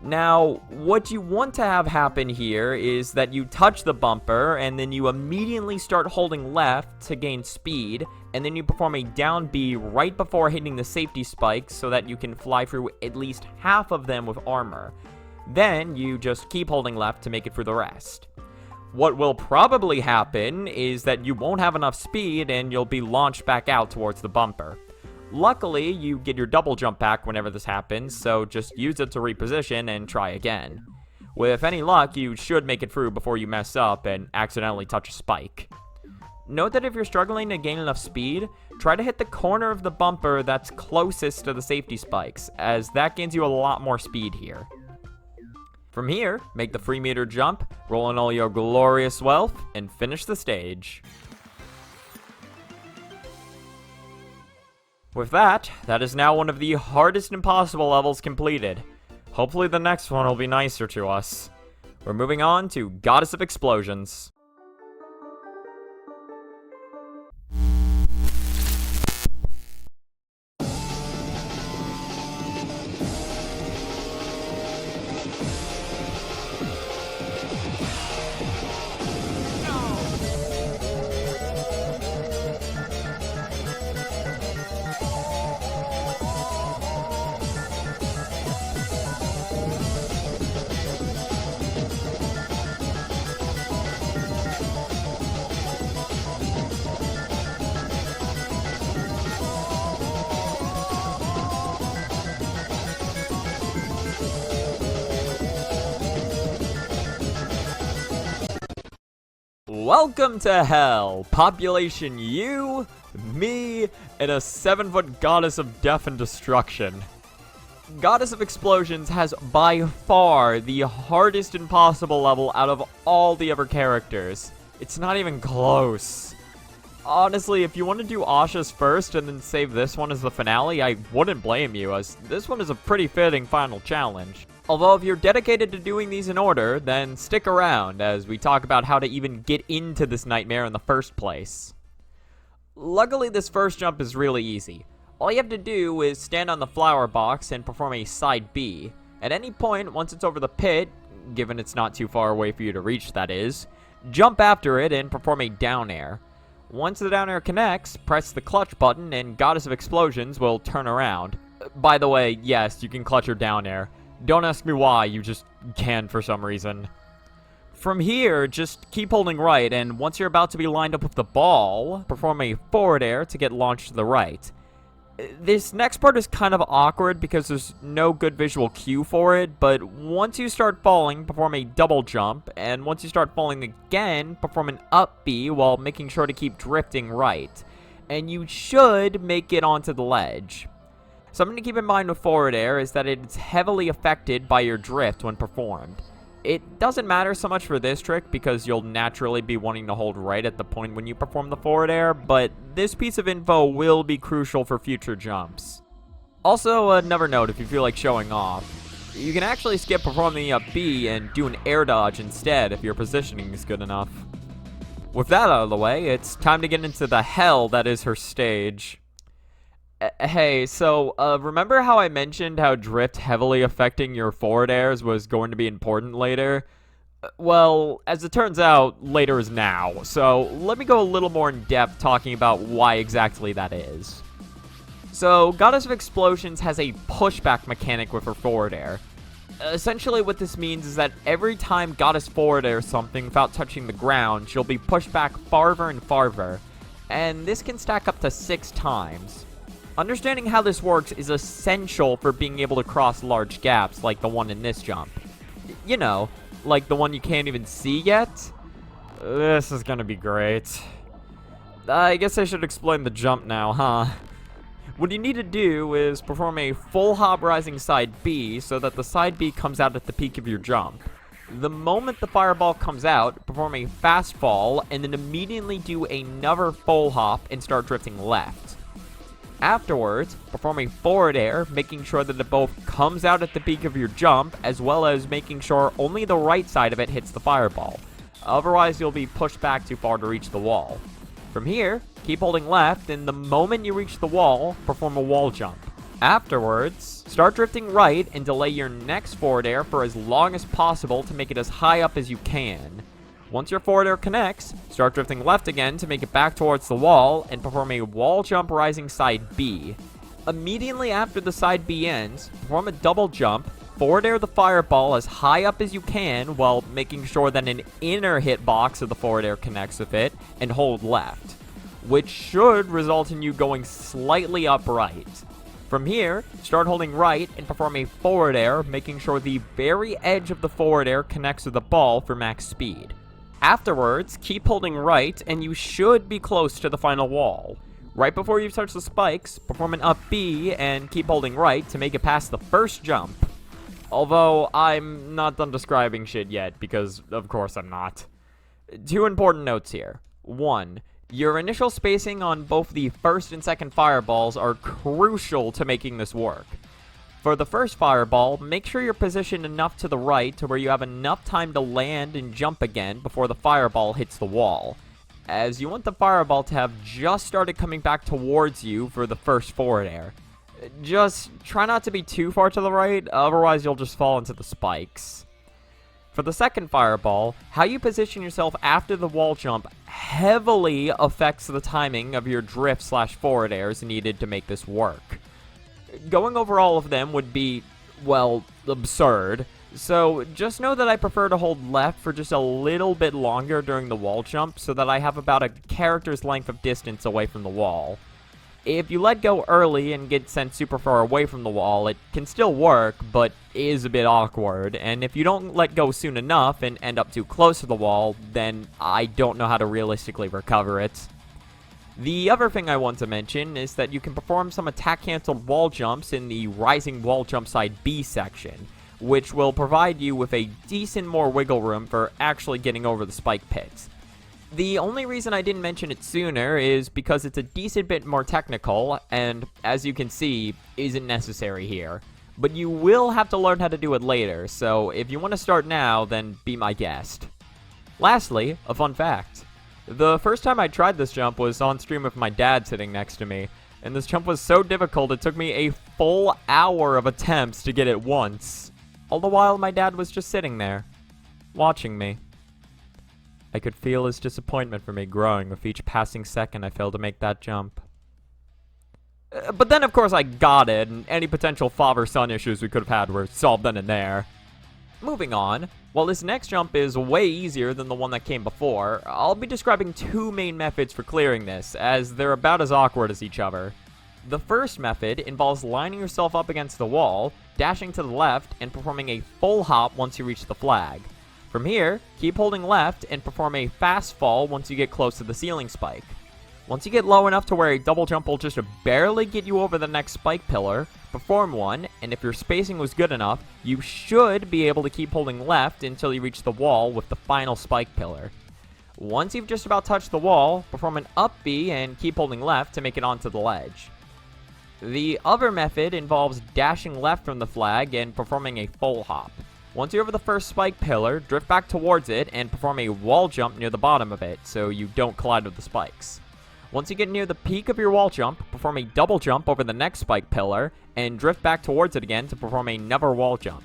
Now, what you want to have happen here is that you touch the bumper, and then you immediately start holding left to gain speed, and then you perform a down B right before hitting the safety spikes so that you can fly through at least half of them with armor. Then, you just keep holding left to make it through the rest. What will probably happen is that you won't have enough speed, and you'll be launched back out towards the bumper. Luckily, you get your double jump back whenever this happens, so just use it to reposition and try again. With any luck, you should make it through before you mess up and accidentally touch a spike. Note that if you're struggling to gain enough speed, try to hit the corner of the bumper that's closest to the safety spikes, as that gains you a lot more speed here. From here, make the 3-meter jump, roll in all your glorious wealth, and finish the stage. With that is now one of the hardest impossible levels completed. Hopefully the next one will be nicer to us. We're moving on to Goddess of Explosions. Welcome to hell, population you, me, and a 7-foot goddess of death and destruction. Goddess of Explosions has by far the hardest impossible level out of all the other characters. It's not even close. Honestly, if you want to do Asha's first and then save this one as the finale, I wouldn't blame you, as this one is a pretty fitting final challenge. Although if you're dedicated to doing these in order, then stick around as we talk about how to even get into this nightmare in the first place. Luckily, this first jump is really easy. All you have to do is stand on the flower box and perform a side B. At any point, once it's over the pit, given it's not too far away for you to reach, that is, jump after it and perform a down air. Once the down air connects, press the clutch button and Goddess of Explosions will turn around. By the way, yes, you can clutch your down air. Don't ask me why, you just can for some reason. From here, just keep holding right, and once you're about to be lined up with the ball, perform a forward air to get launched to the right. This next part is kind of awkward because there's no good visual cue for it, but once you start falling, perform a double jump, and once you start falling again, perform an up B while making sure to keep drifting right. And you should make it onto the ledge. Something to keep in mind with forward air is that it's heavily affected by your drift when performed. It doesn't matter so much for this trick because you'll naturally be wanting to hold right at the point when you perform the forward air, but this piece of info will be crucial for future jumps. Also, another note if you feel like showing off, you can actually skip performing the up B and do an air dodge instead if your positioning is good enough. With that out of the way, it's time to get into the hell that is her stage. Hey, so, remember how I mentioned how drift heavily affecting your forward airs was going to be important later? Well, as it turns out, later is now, so let me go a little more in depth talking about why exactly that is. So, Goddess of Explosions has a pushback mechanic with her forward air. Essentially what this means is that every time Goddess forward airs something without touching the ground, she'll be pushed back farther and farther, and this can stack up to 6 times. Understanding how this works is essential for being able to cross large gaps like the one in this jump. You know, like the one you can't even see yet? This is gonna be great. I guess I should explain the jump now, huh? What you need to do is perform a full hop rising side B so that the side B comes out at the peak of your jump. The moment the fireball comes out, perform a fast fall and then immediately do another full hop and start drifting left. Afterwards, perform a forward air, making sure that it both comes out at the peak of your jump, as well as making sure only the right side of it hits the fireball. Otherwise, you'll be pushed back too far to reach the wall. From here, keep holding left, and the moment you reach the wall, perform a wall jump. Afterwards, start drifting right and delay your next forward air for as long as possible to make it as high up as you can. Once your forward air connects, start drifting left again to make it back towards the wall and perform a wall jump rising side B. Immediately after the side B ends, perform a double jump, forward air the fireball as high up as you can while making sure that an inner hitbox of the forward air connects with it, and hold left, which should result in you going slightly upright. From here, start holding right and perform a forward air, making sure the very edge of the forward air connects with the ball for max speed. Afterwards, keep holding right, and you should be close to the final wall. Right before you touch the spikes, perform an up B and keep holding right to make it past the first jump. Although, I'm not done describing shit yet, because of course I'm not. 2 important notes here. 1. Your initial spacing on both the first and second fireballs are crucial to making this work. For the first fireball, make sure you're positioned enough to the right to where you have enough time to land and jump again before the fireball hits the wall, as you want the fireball to have just started coming back towards you for the first forward air. Just try not to be too far to the right, otherwise you'll just fall into the spikes. For the second fireball, how you position yourself after the wall jump heavily affects the timing of your drift/forward airs needed to make this work. Going over all of them would be, well, absurd, so just know that I prefer to hold left for just a little bit longer during the wall jump so that I have about a character's length of distance away from the wall. If you let go early and get sent super far away from the wall, it can still work, but is a bit awkward, and if you don't let go soon enough and end up too close to the wall, then I don't know how to realistically recover it. The other thing I want to mention is that you can perform some attack-cancelled wall jumps in the Rising Wall Jump Side B section, which will provide you with a decent more wiggle room for actually getting over the spike pits. The only reason I didn't mention it sooner is because it's a decent bit more technical, and as you can see, isn't necessary here. But you will have to learn how to do it later, so if you want to start now, then be my guest. Lastly, a fun fact. The first time I tried this jump was on stream with my dad sitting next to me, and this jump was so difficult it took me a full hour of attempts to get it once. All the while my dad was just sitting there, watching me. I could feel his disappointment for me growing with each passing second I failed to make that jump. But then, of course, I got it, and any potential father-son issues we could have had were solved then and there. Moving on, while this next jump is way easier than the one that came before, I'll be describing two main methods for clearing this, as they're about as awkward as each other. The first method involves lining yourself up against the wall, dashing to the left, and performing a full hop once you reach the flag. From here, keep holding left and perform a fast fall once you get close to the ceiling spike. Once you get low enough to where a double jump will just barely get you over the next spike pillar, perform one, and if your spacing was good enough, you should be able to keep holding left until you reach the wall with the final spike pillar. Once you've just about touched the wall, perform an up B and keep holding left to make it onto the ledge. The other method involves dashing left from the flag and performing a full hop. Once you're over the first spike pillar, drift back towards it and perform a wall jump near the bottom of it so you don't collide with the spikes. Once you get near the peak of your wall jump, perform a double jump over the next spike pillar and drift back towards it again to perform another wall jump.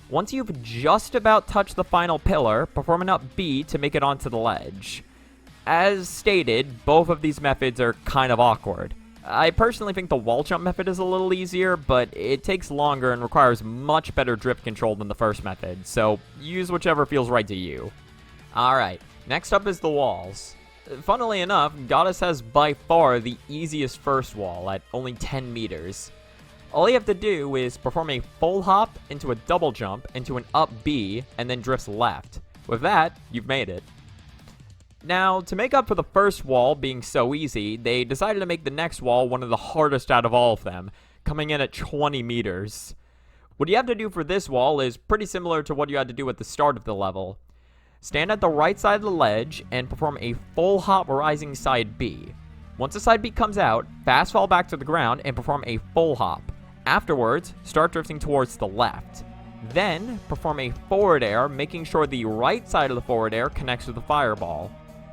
Once you've just about touched the final pillar, perform an up B to make it onto the ledge. As stated, both of these methods are kind of awkward. I personally think the wall jump method is a little easier, but it takes longer and requires much better drift control than the first method, so use whichever feels right to you. Alright, next up is the walls. Funnily enough, Goddess has by far the easiest first wall at only 10 meters. All you have to do is perform a full hop into a double jump into an up B and then drifts left. With that, you've made it. Now, to make up for the first wall being so easy, they decided to make the next wall one of the hardest out of all of them, coming in at 20 meters. What you have to do for this wall is pretty similar to what you had to do at the start of the level. Stand at the right side of the ledge and perform a full hop rising side B. Once the side B comes out, fast fall back to the ground and perform a full hop. Afterwards, start drifting towards the left. Then, perform a forward air, making sure the right side of the forward air connects with the fireball.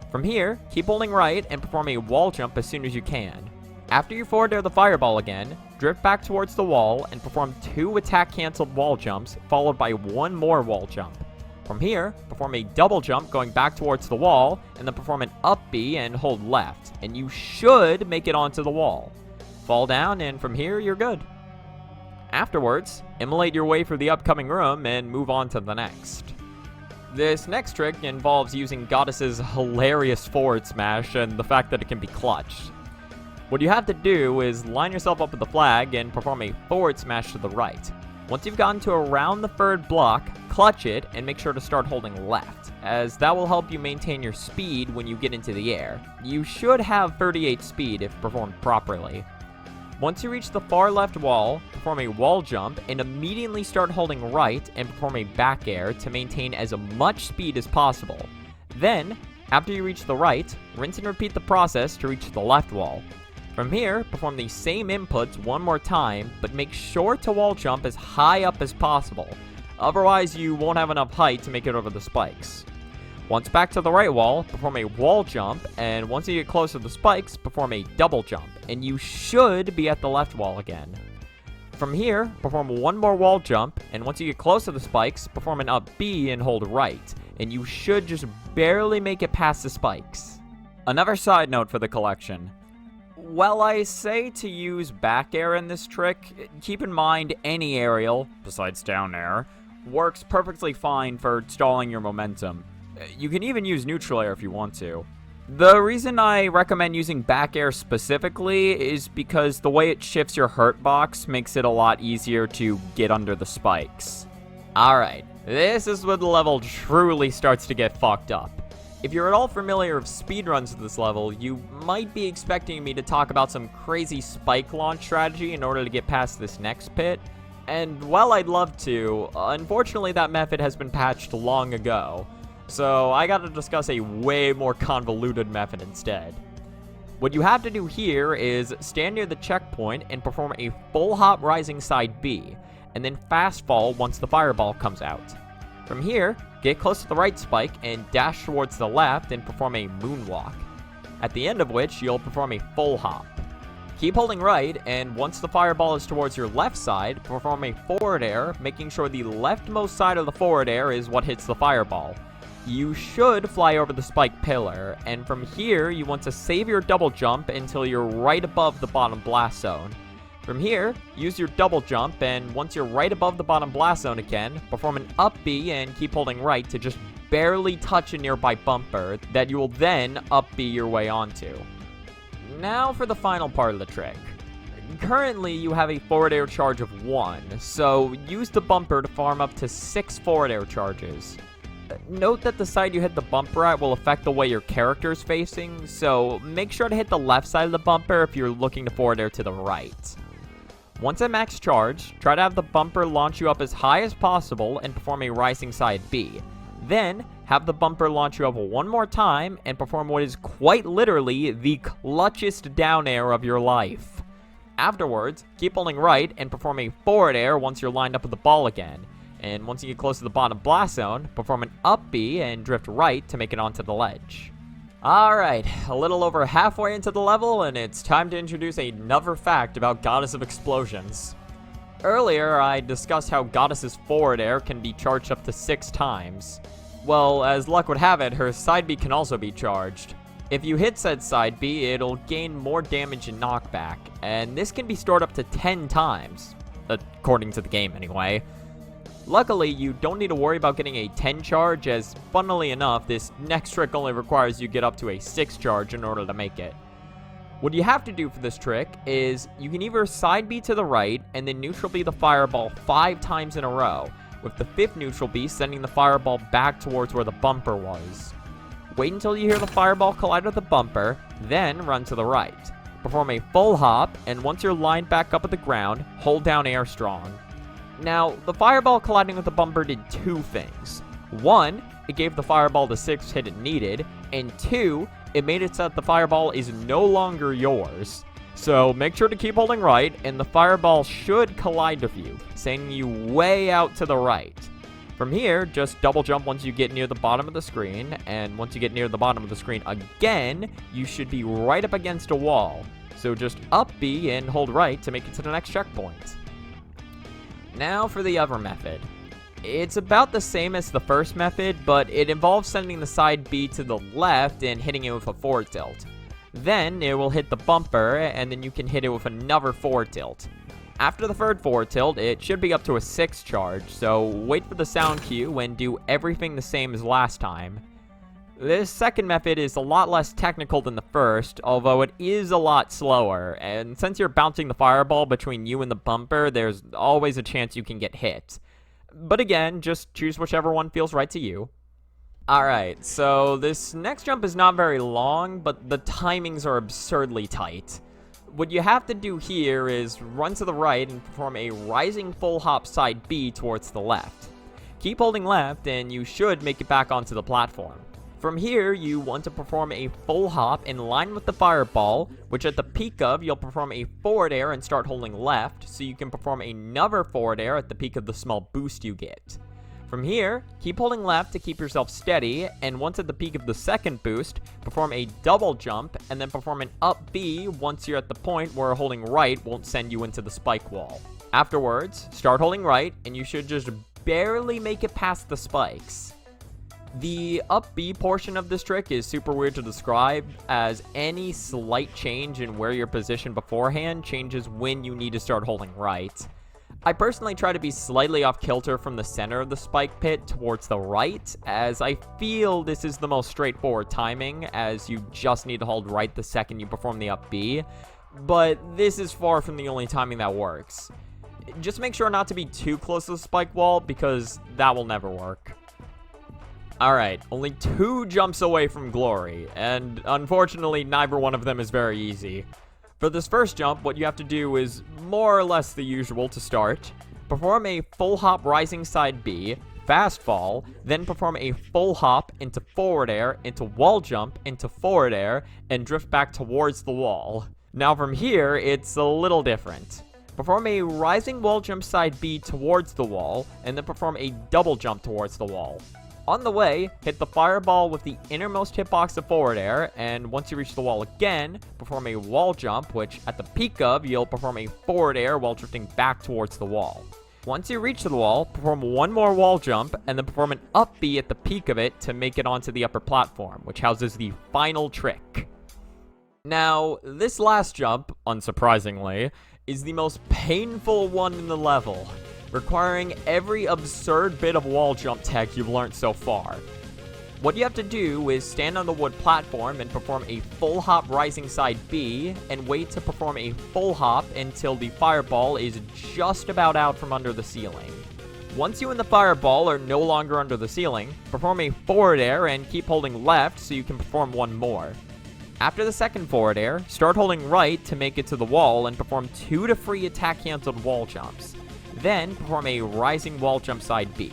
From here, keep holding right and perform a wall jump as soon as you can. After you forward air the fireball again, drift back towards the wall and perform 2 attack-cancelled wall jumps, followed by 1 more wall jump. From here, perform a double jump going back towards the wall, and then perform an up B and hold left, and you should make it onto the wall. Fall down, and from here, you're good. Afterwards, immolate your way through the upcoming room and move on to the next. This next trick involves using Goddess's hilarious forward smash and the fact that it can be clutched. What you have to do is line yourself up with the flag and perform a forward smash to the right. Once you've gotten to around the third block, clutch it and make sure to start holding left, as that will help you maintain your speed when you get into the air. You should have 38 speed if performed properly. Once you reach the far left wall, perform a wall jump and immediately start holding right and perform a back air to maintain as much speed as possible. Then, after you reach the right, rinse and repeat the process to reach the left wall. From here, perform the same inputs one more time, but make sure to wall jump as high up as possible. Otherwise, you won't have enough height to make it over the spikes. Once back to the right wall, perform a wall jump, and once you get close to the spikes, perform a double jump, and you should be at the left wall again. From here, perform 1 more wall jump, and once you get close to the spikes, perform an up B and hold right, and you should just barely make it past the spikes. Another side note for the collection. While I say to use back air in this trick, keep in mind any aerial, besides down air, works perfectly fine for stalling your momentum. You can even use neutral air if you want to. The reason I recommend using back air specifically is because the way it shifts your hurt box makes it a lot easier to get under the spikes. Alright, this is when the level truly starts to get fucked up. If you're at all familiar with speedruns of this level, you might be expecting me to talk about some crazy spike launch strategy in order to get past this next pit. And while I'd love to, unfortunately that method has been patched long ago. So I gotta discuss a way more convoluted method instead. What you have to do here is stand near the checkpoint and perform a full hop rising side B, and then fast fall once the fireball comes out. From here, get close to the right spike and dash towards the left and perform a moonwalk, at the end of which you'll perform a full hop. Keep holding right, and once the fireball is towards your left side, perform a forward air, making sure the leftmost side of the forward air is what hits the fireball. You should fly over the spike pillar, and from here, you want to save your double jump until you're right above the bottom blast zone. From here, use your double jump, and once you're right above the bottom blast zone again, perform an up B and keep holding right to just barely touch a nearby bumper that you will then up B your way onto. Now for the final part of the trick. Currently, you have a forward air charge of 1, so use the bumper to farm up to 6 forward air charges. Note that the side you hit the bumper at will affect the way your character is facing, so make sure to hit the left side of the bumper if you're looking to forward air to the right. Once at max charge, try to have the bumper launch you up as high as possible and perform a rising side B. Then, have the bumper launch you up one more time and perform what is quite literally the clutchest down air of your life. Afterwards, keep holding right and perform a forward air once you're lined up with the ball again. And once you get close to the bottom blast zone, perform an up B and drift right to make it onto the ledge. Alright, a little over halfway into the level, and it's time to introduce another fact about Goddess of Explosions. Earlier, I discussed how Goddess's forward air can be charged up to 6 times. Well, as luck would have it, her side B can also be charged. If you hit said side B, it'll gain more damage and knockback, and this can be stored up to 10 times. According to the game, anyway. Luckily, you don't need to worry about getting a 10 charge, as funnily enough, this next trick only requires you get up to a 6 charge in order to make it. What you have to do for this trick is, you can either side B to the right, and then neutral B the fireball 5 times in a row, with the 5th neutral B sending the fireball back towards where the bumper was. Wait until you hear the fireball collide with the bumper, then run to the right. Perform a full hop, and once you're lined back up at the ground, hold down air strong. Now, the fireball colliding with the bumper did 2 things. 1, it gave the fireball the 6th hit it needed, and 2, it made it so that the fireball is no longer yours. So make sure to keep holding right, and the fireball should collide with you, sending you way out to the right. From here, just double jump once you get near the bottom of the screen, and once you get near the bottom of the screen again, you should be right up against a wall. So just up B and hold right to make it to the next checkpoint. Now for the other method. It's about the same as the first method, but it involves sending the side B to the left and hitting it with a forward tilt. Then it will hit the bumper, and then you can hit it with another forward tilt. After the third forward tilt, it should be up to a 6 charge, so wait for the sound cue and do everything the same as last time. This second method is a lot less technical than the first, although it is a lot slower, and since you're bouncing the fireball between you and the bumper, there's always a chance you can get hit. But again, just choose whichever one feels right to you. Alright, so this next jump is not very long, but the timings are absurdly tight. What you have to do here is run to the right and perform a rising full hop side B towards the left. Keep holding left, and you should make it back onto the platform. From here, you want to perform a full hop in line with the fireball, which at the peak of, you'll perform a forward air and start holding left, so you can perform another forward air at the peak of the small boost you get. From here, keep holding left to keep yourself steady, and once at the peak of the second boost, perform a double jump, and then perform an up B once you're at the point where holding right won't send you into the spike wall. Afterwards, start holding right, and you should just barely make it past the spikes. The up B portion of this trick is super weird to describe, as any slight change in where you're positioned beforehand changes when you need to start holding right. I personally try to be slightly off kilter from the center of the spike pit towards the right, as I feel this is the most straightforward timing, as you just need to hold right the second you perform the up B, but this is far from the only timing that works. Just make sure not to be too close to the spike wall, because that will never work. Alright, only 2 jumps away from glory, and unfortunately neither one of them is very easy. For this first jump, what you have to do is more or less the usual to start. Perform a full hop rising side B, fast fall, then perform a full hop into forward air, into wall jump, into forward air, and drift back towards the wall. Now from here, it's a little different. Perform a rising wall jump side B towards the wall, and then perform a double jump towards the wall. On the way, hit the fireball with the innermost hitbox of forward air, and once you reach the wall again, perform a wall jump, which at the peak of, you'll perform a forward air while drifting back towards the wall. Once you reach the wall, perform one more wall jump, and then perform an up B at the peak of it to make it onto the upper platform, which houses the final trick. Now, this last jump, unsurprisingly, is the most painful one in the level, requiring every absurd bit of wall jump tech you've learned so far. What you have to do is stand on the wood platform and perform a full hop rising side B, and wait to perform a full hop until the fireball is just about out from under the ceiling. Once you and the fireball are no longer under the ceiling, perform a forward air and keep holding left so you can perform one more. After the second forward air, start holding right to make it to the wall and perform 2 to free attack canceled wall jumps. Then, perform a rising wall jump side B.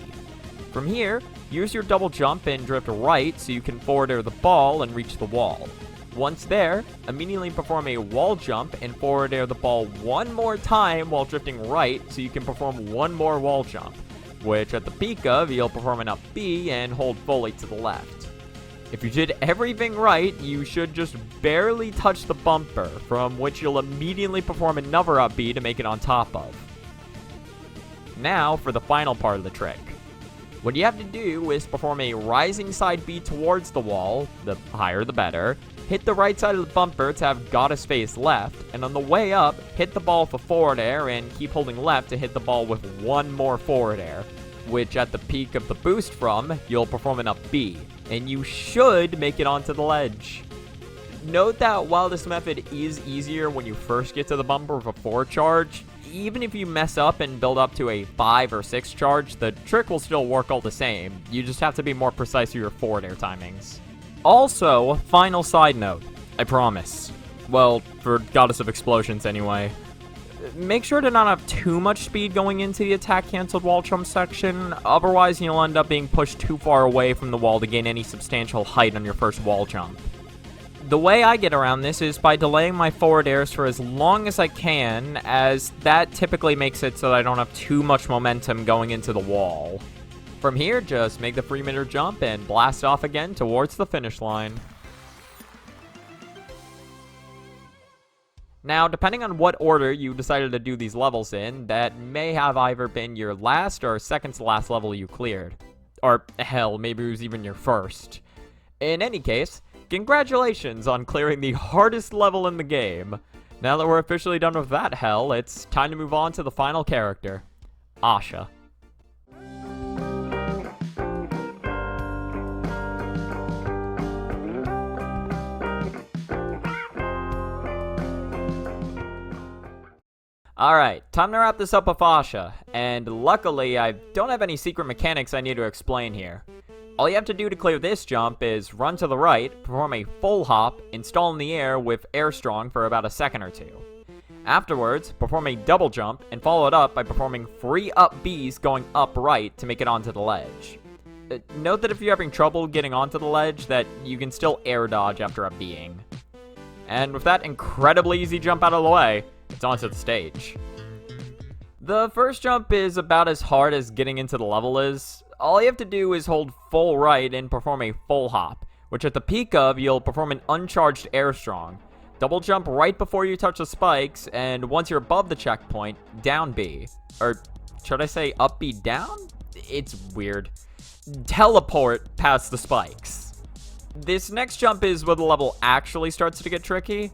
From here, use your double jump and drift right so you can forward air the ball and reach the wall. Once there, immediately perform a wall jump and forward air the ball one more time while drifting right so you can perform one more wall jump, which at the peak of, you'll perform an up B and hold fully to the left. If you did everything right, you should just barely touch the bumper, from which you'll immediately perform another up B to make it on top of. Now for the final part of the trick. What you have to do is perform a rising side B towards the wall, the higher the better, hit the right side of the bumper to have goddess face left, and on the way up, hit the ball with a forward air and keep holding left to hit the ball with one more forward air, which at the peak of the boost from, you'll perform an up B, and you should make it onto the ledge. Note that while this method is easier when you first get to the bumper with a 4 charge, even if you mess up and build up to a 5 or 6 charge, the trick will still work all the same. You just have to be more precise with your forward air timings. Also, final side note, I promise. Well, for Goddess of Explosions anyway. Make sure to not have too much speed going into the attack canceled wall jump section, otherwise you'll end up being pushed too far away from the wall to gain any substantial height on your first wall jump. The way I get around this is by delaying my forward airs for as long as I can, as that typically makes it so that I don't have too much momentum going into the wall. From here, just make the 3-meter jump and blast off again towards the finish line. Now, depending on what order you decided to do these levels in, that may have either been your last or second to last level you cleared. Or, hell, maybe it was even your first. In any case, congratulations on clearing the hardest level in the game. Now that we're officially done with that hell, it's time to move on to the final character, Asha. Alright, time to wrap this up with Asha, and luckily I don't have any secret mechanics I need to explain here. All you have to do to clear this jump is run to the right, perform a full hop, install in the air with air strong for about a second or two. Afterwards, perform a double jump and follow it up by performing 3 up Bs going up right to make it onto the ledge. Note that if you're having trouble getting onto the ledge, that you can still air dodge after up Bing. And with that incredibly easy jump out of the way, it's onto the stage. The first jump is about as hard as getting into the level is. All you have to do is hold full right and perform a full hop, which at the peak of, you'll perform an uncharged air strong. Double jump right before you touch the spikes, and once you're above the checkpoint, down B. Or should I say up B down? It's weird. Teleport past the spikes. This next jump is where the level actually starts to get tricky.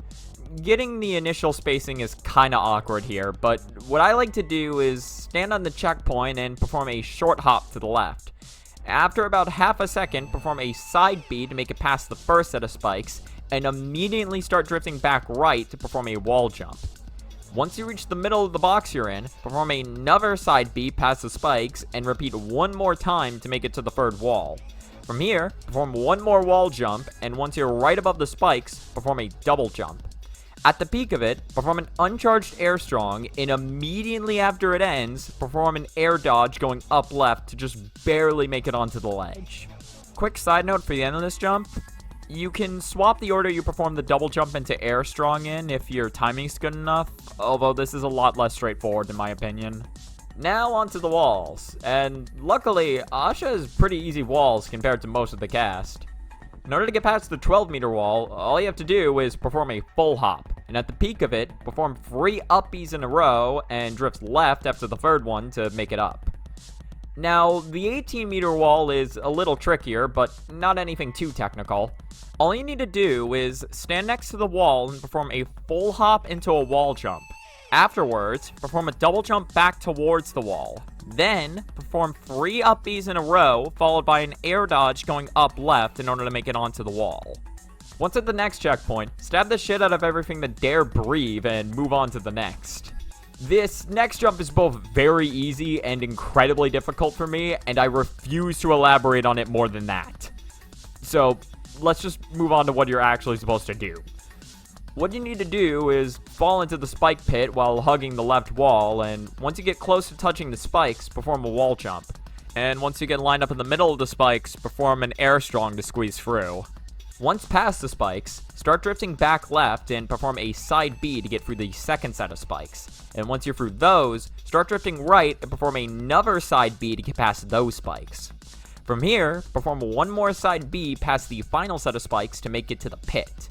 Getting the initial spacing is kinda awkward here, but what I like to do is stand on the checkpoint and perform a short hop to the left. After about half a second, perform a side B to make it past the first set of spikes, and immediately start drifting back right to perform a wall jump. Once you reach the middle of the box you're in, perform another side B past the spikes, and repeat one more time to make it to the third wall. From here, perform one more wall jump, and once you're right above the spikes, perform a double jump. At the peak of it, perform an uncharged air strong, and immediately after it ends, perform an air dodge going up left to just barely make it onto the ledge. Quick side note for the end of this jump, you can swap the order you perform the double jump into air strong in if your timing's good enough, although this is a lot less straightforward in my opinion. Now onto the walls, and luckily, Asha has pretty easy walls compared to most of the cast. In order to get past the 12-meter wall, all you have to do is perform a full hop, and at the peak of it, perform 3 up Bs in a row, and drift left after the third one to make it up. Now, the 18-meter wall is a little trickier, but not anything too technical. All you need to do is stand next to the wall and perform a full hop into a wall jump. Afterwards, perform a double jump back towards the wall. Then, perform 3 up Bs in a row, followed by an air dodge going up left in order to make it onto the wall. Once at the next checkpoint, stab the shit out of everything that dare breathe and move on to the next. This next jump is both very easy and incredibly difficult for me, and I refuse to elaborate on it more than that. So, let's just move on to what you're actually supposed to do. What you need to do is fall into the spike pit while hugging the left wall, and once you get close to touching the spikes, perform a wall jump. And once you get lined up in the middle of the spikes, perform an air strong to squeeze through. Once past the spikes, start drifting back left and perform a side B to get through the second set of spikes. And once you're through those, start drifting right and perform another side B to get past those spikes. From here, perform one more side B past the final set of spikes to make it to the pit.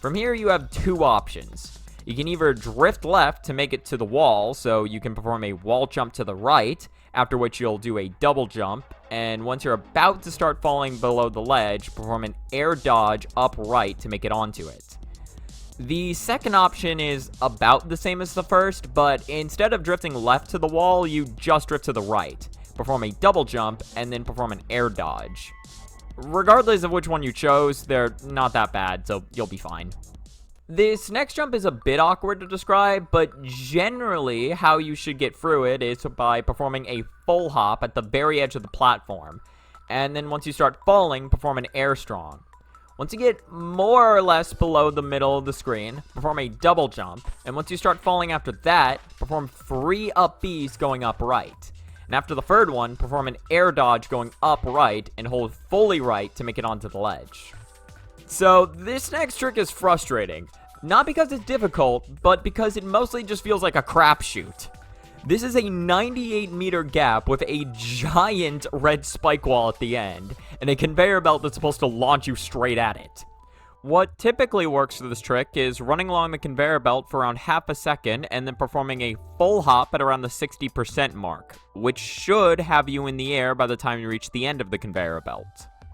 From here, you have 2 options. You can either drift left to make it to the wall, so you can perform a wall jump to the right, after which you'll do a double jump, and once you're about to start falling below the ledge, perform an air dodge up right to make it onto it. The second option is about the same as the first, but instead of drifting left to the wall, you just drift to the right, perform a double jump, and then perform an air dodge. Regardless of which one you chose, they're not that bad, so you'll be fine. This next jump is a bit awkward to describe, but generally how you should get through it is by performing a full hop at the very edge of the platform. And then once you start falling, perform an air strong. Once you get more or less below the middle of the screen, perform a double jump. And once you start falling after that, perform 3 up Bs going up right. And after the third one, perform an air dodge going up right and hold fully right to make it onto the ledge. So, this next trick is frustrating. Not because it's difficult, but because it mostly just feels like a crapshoot. This is a 98-meter gap with a giant red spike wall at the end, and a conveyor belt that's supposed to launch you straight at it. What typically works for this trick is running along the conveyor belt for around half a second, and then performing a full hop at around the 60% mark, which should have you in the air by the time you reach the end of the conveyor belt.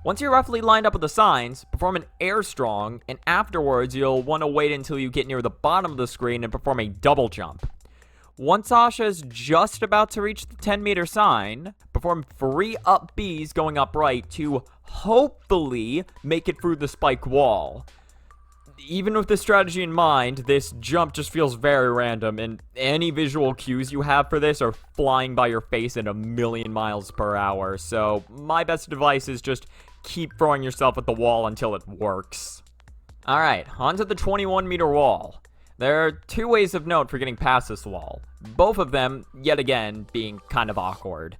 Once you're roughly lined up with the signs, perform an air strong, and afterwards you'll want to wait until you get near the bottom of the screen and perform a double jump. Once Asha is just about to reach the 10-meter sign, perform 3 up Bs going up right to hopefully make it through the spike wall. Even with this strategy in mind, this jump just feels very random, and any visual cues you have for this are flying by your face at 1,000,000 miles per hour, so my best advice is just keep throwing yourself at the wall until it works. Alright, onto the 21-meter wall. There are 2 ways of note for getting past this wall, both of them, yet again, being kind of awkward.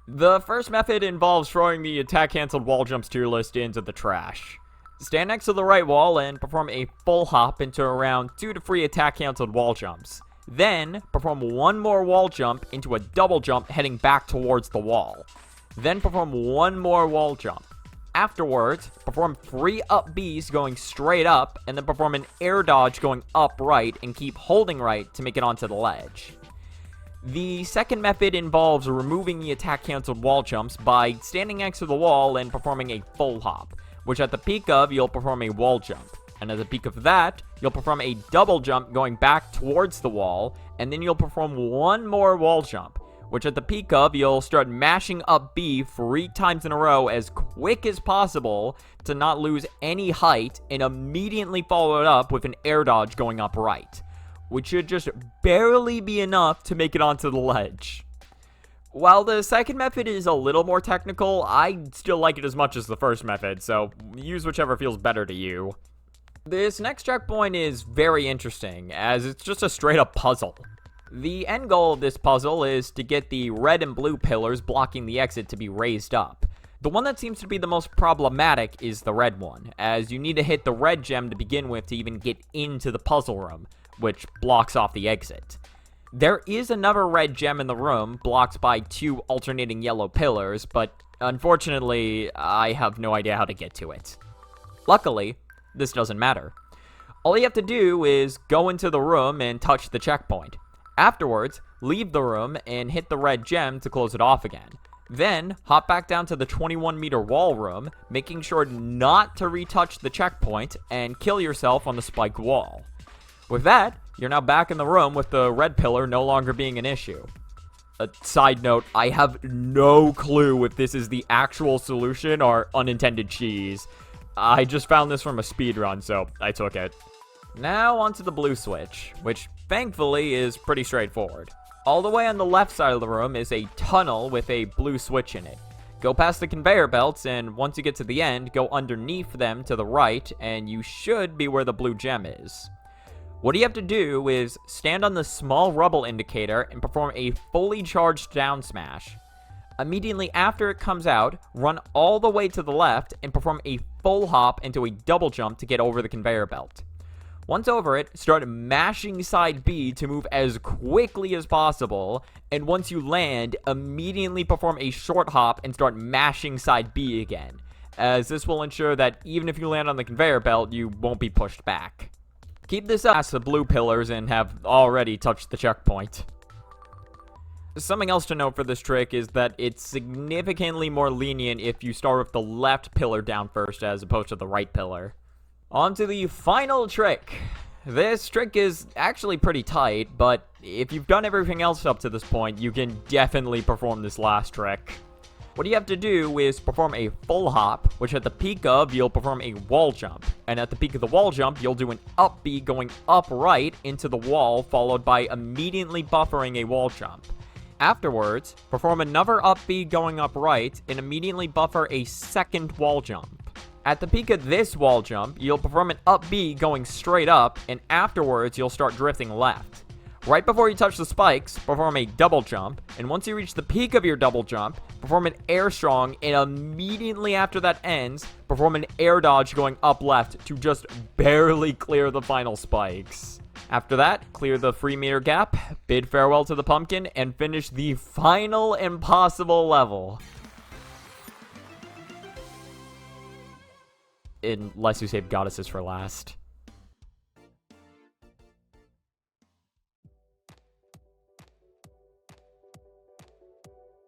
The first method involves throwing the attack-cancelled wall jumps tier list into the trash. Stand next to the right wall and perform a full hop into around 2 to 3 attack-cancelled wall jumps. Then, perform one more wall jump into a double jump heading back towards the wall. Then perform one more wall jump. Afterwards, perform 3 up Bs going straight up, and then perform an air dodge going up right and keep holding right to make it onto the ledge. The second method involves removing the attack-cancelled wall jumps by standing next to the wall and performing a full hop, which at the peak of, you'll perform a wall jump. And at the peak of that, you'll perform a double jump going back towards the wall, and then you'll perform one more wall jump, which at the peak of, you'll start mashing up B 3 times in a row as quick as possible to not lose any height, and immediately follow it up with an air dodge going up right, which should just barely be enough to make it onto the ledge. While the second method is a little more technical, I still like it as much as the first method, so use whichever feels better to you. This next checkpoint is very interesting, as it's just a straight up puzzle. The end goal of this puzzle is to get the red and blue pillars blocking the exit to be raised up. The one that seems to be the most problematic is the red one, as you need to hit the red gem to begin with to even get into the puzzle room, which blocks off the exit. There is another red gem in the room, blocked by 2 alternating yellow pillars, but unfortunately, I have no idea how to get to it. Luckily, this doesn't matter. All you have to do is go into the room and touch the checkpoint. Afterwards, leave the room and hit the red gem to close it off again. Then, hop back down to the 21-meter wall room, making sure not to retouch the checkpoint, and kill yourself on the spiked wall. With that, you're now back in the room with the red pillar no longer being an issue. A side note, I have no clue if this is the actual solution or unintended cheese. I just found this from a speedrun, so I took it. Now onto the blue switch, which thankfully is pretty straightforward. All the way on the left side of the room is a tunnel with a blue switch in it. Go past the conveyor belts, and once you get to the end, go underneath them to the right, and you should be where the blue gem is. What you have to do is stand on the small rubble indicator and perform a fully charged down smash. Immediately after it comes out, run all the way to the left and perform a full hop into a double jump to get over the conveyor belt. Once over it, start mashing side B to move as quickly as possible, and once you land, immediately perform a short hop and start mashing side B again, as this will ensure that even if you land on the conveyor belt, you won't be pushed back. Keep this up past the blue pillars and have already touched the checkpoint. Something else to note for this trick is that it's significantly more lenient if you start with the left pillar down first as opposed to the right pillar. On to the final trick. This trick is actually pretty tight, but if you've done everything else up to this point, you can definitely perform this last trick. What you have to do is perform a full hop, which at the peak of, you'll perform a wall jump. And at the peak of the wall jump, you'll do an up B going up right into the wall, followed by immediately buffering a wall jump. Afterwards, perform another up B going up right, and immediately buffer a second wall jump. At the peak of this wall jump, you'll perform an up B going straight up, and afterwards, you'll start drifting left. Right before you touch the spikes, perform a double jump, and once you reach the peak of your double jump, perform an air strong, and immediately after that ends, perform an air dodge going up left to just barely clear the final spikes. After that, clear the 3-meter gap, bid farewell to the pumpkin, and finish the final impossible level. Unless you save goddesses for last.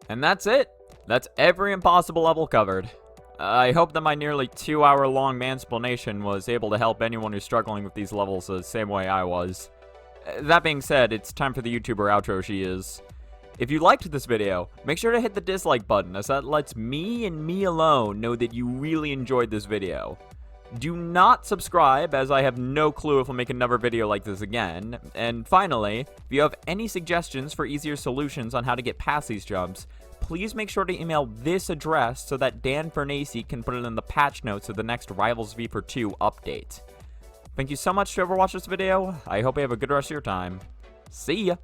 And that's it. That's every impossible level covered. I hope that my nearly 2-hour-long mansplanation was able to help anyone who's struggling with these levels the same way I was. That being said, it's time for the YouTuber outro she is. If you liked this video, make sure to hit the dislike button, as that lets me and me alone know that you really enjoyed this video. Do not subscribe, as I have no clue if I'll make another video like this again. And finally, if you have any suggestions for easier solutions on how to get past these jumps, please make sure to email this address so that Dan Fernacey can put it in the patch notes of the next Rivals V for 2 update. Thank you so much to whoever watched this video. I hope you have a good rest of your time. See ya!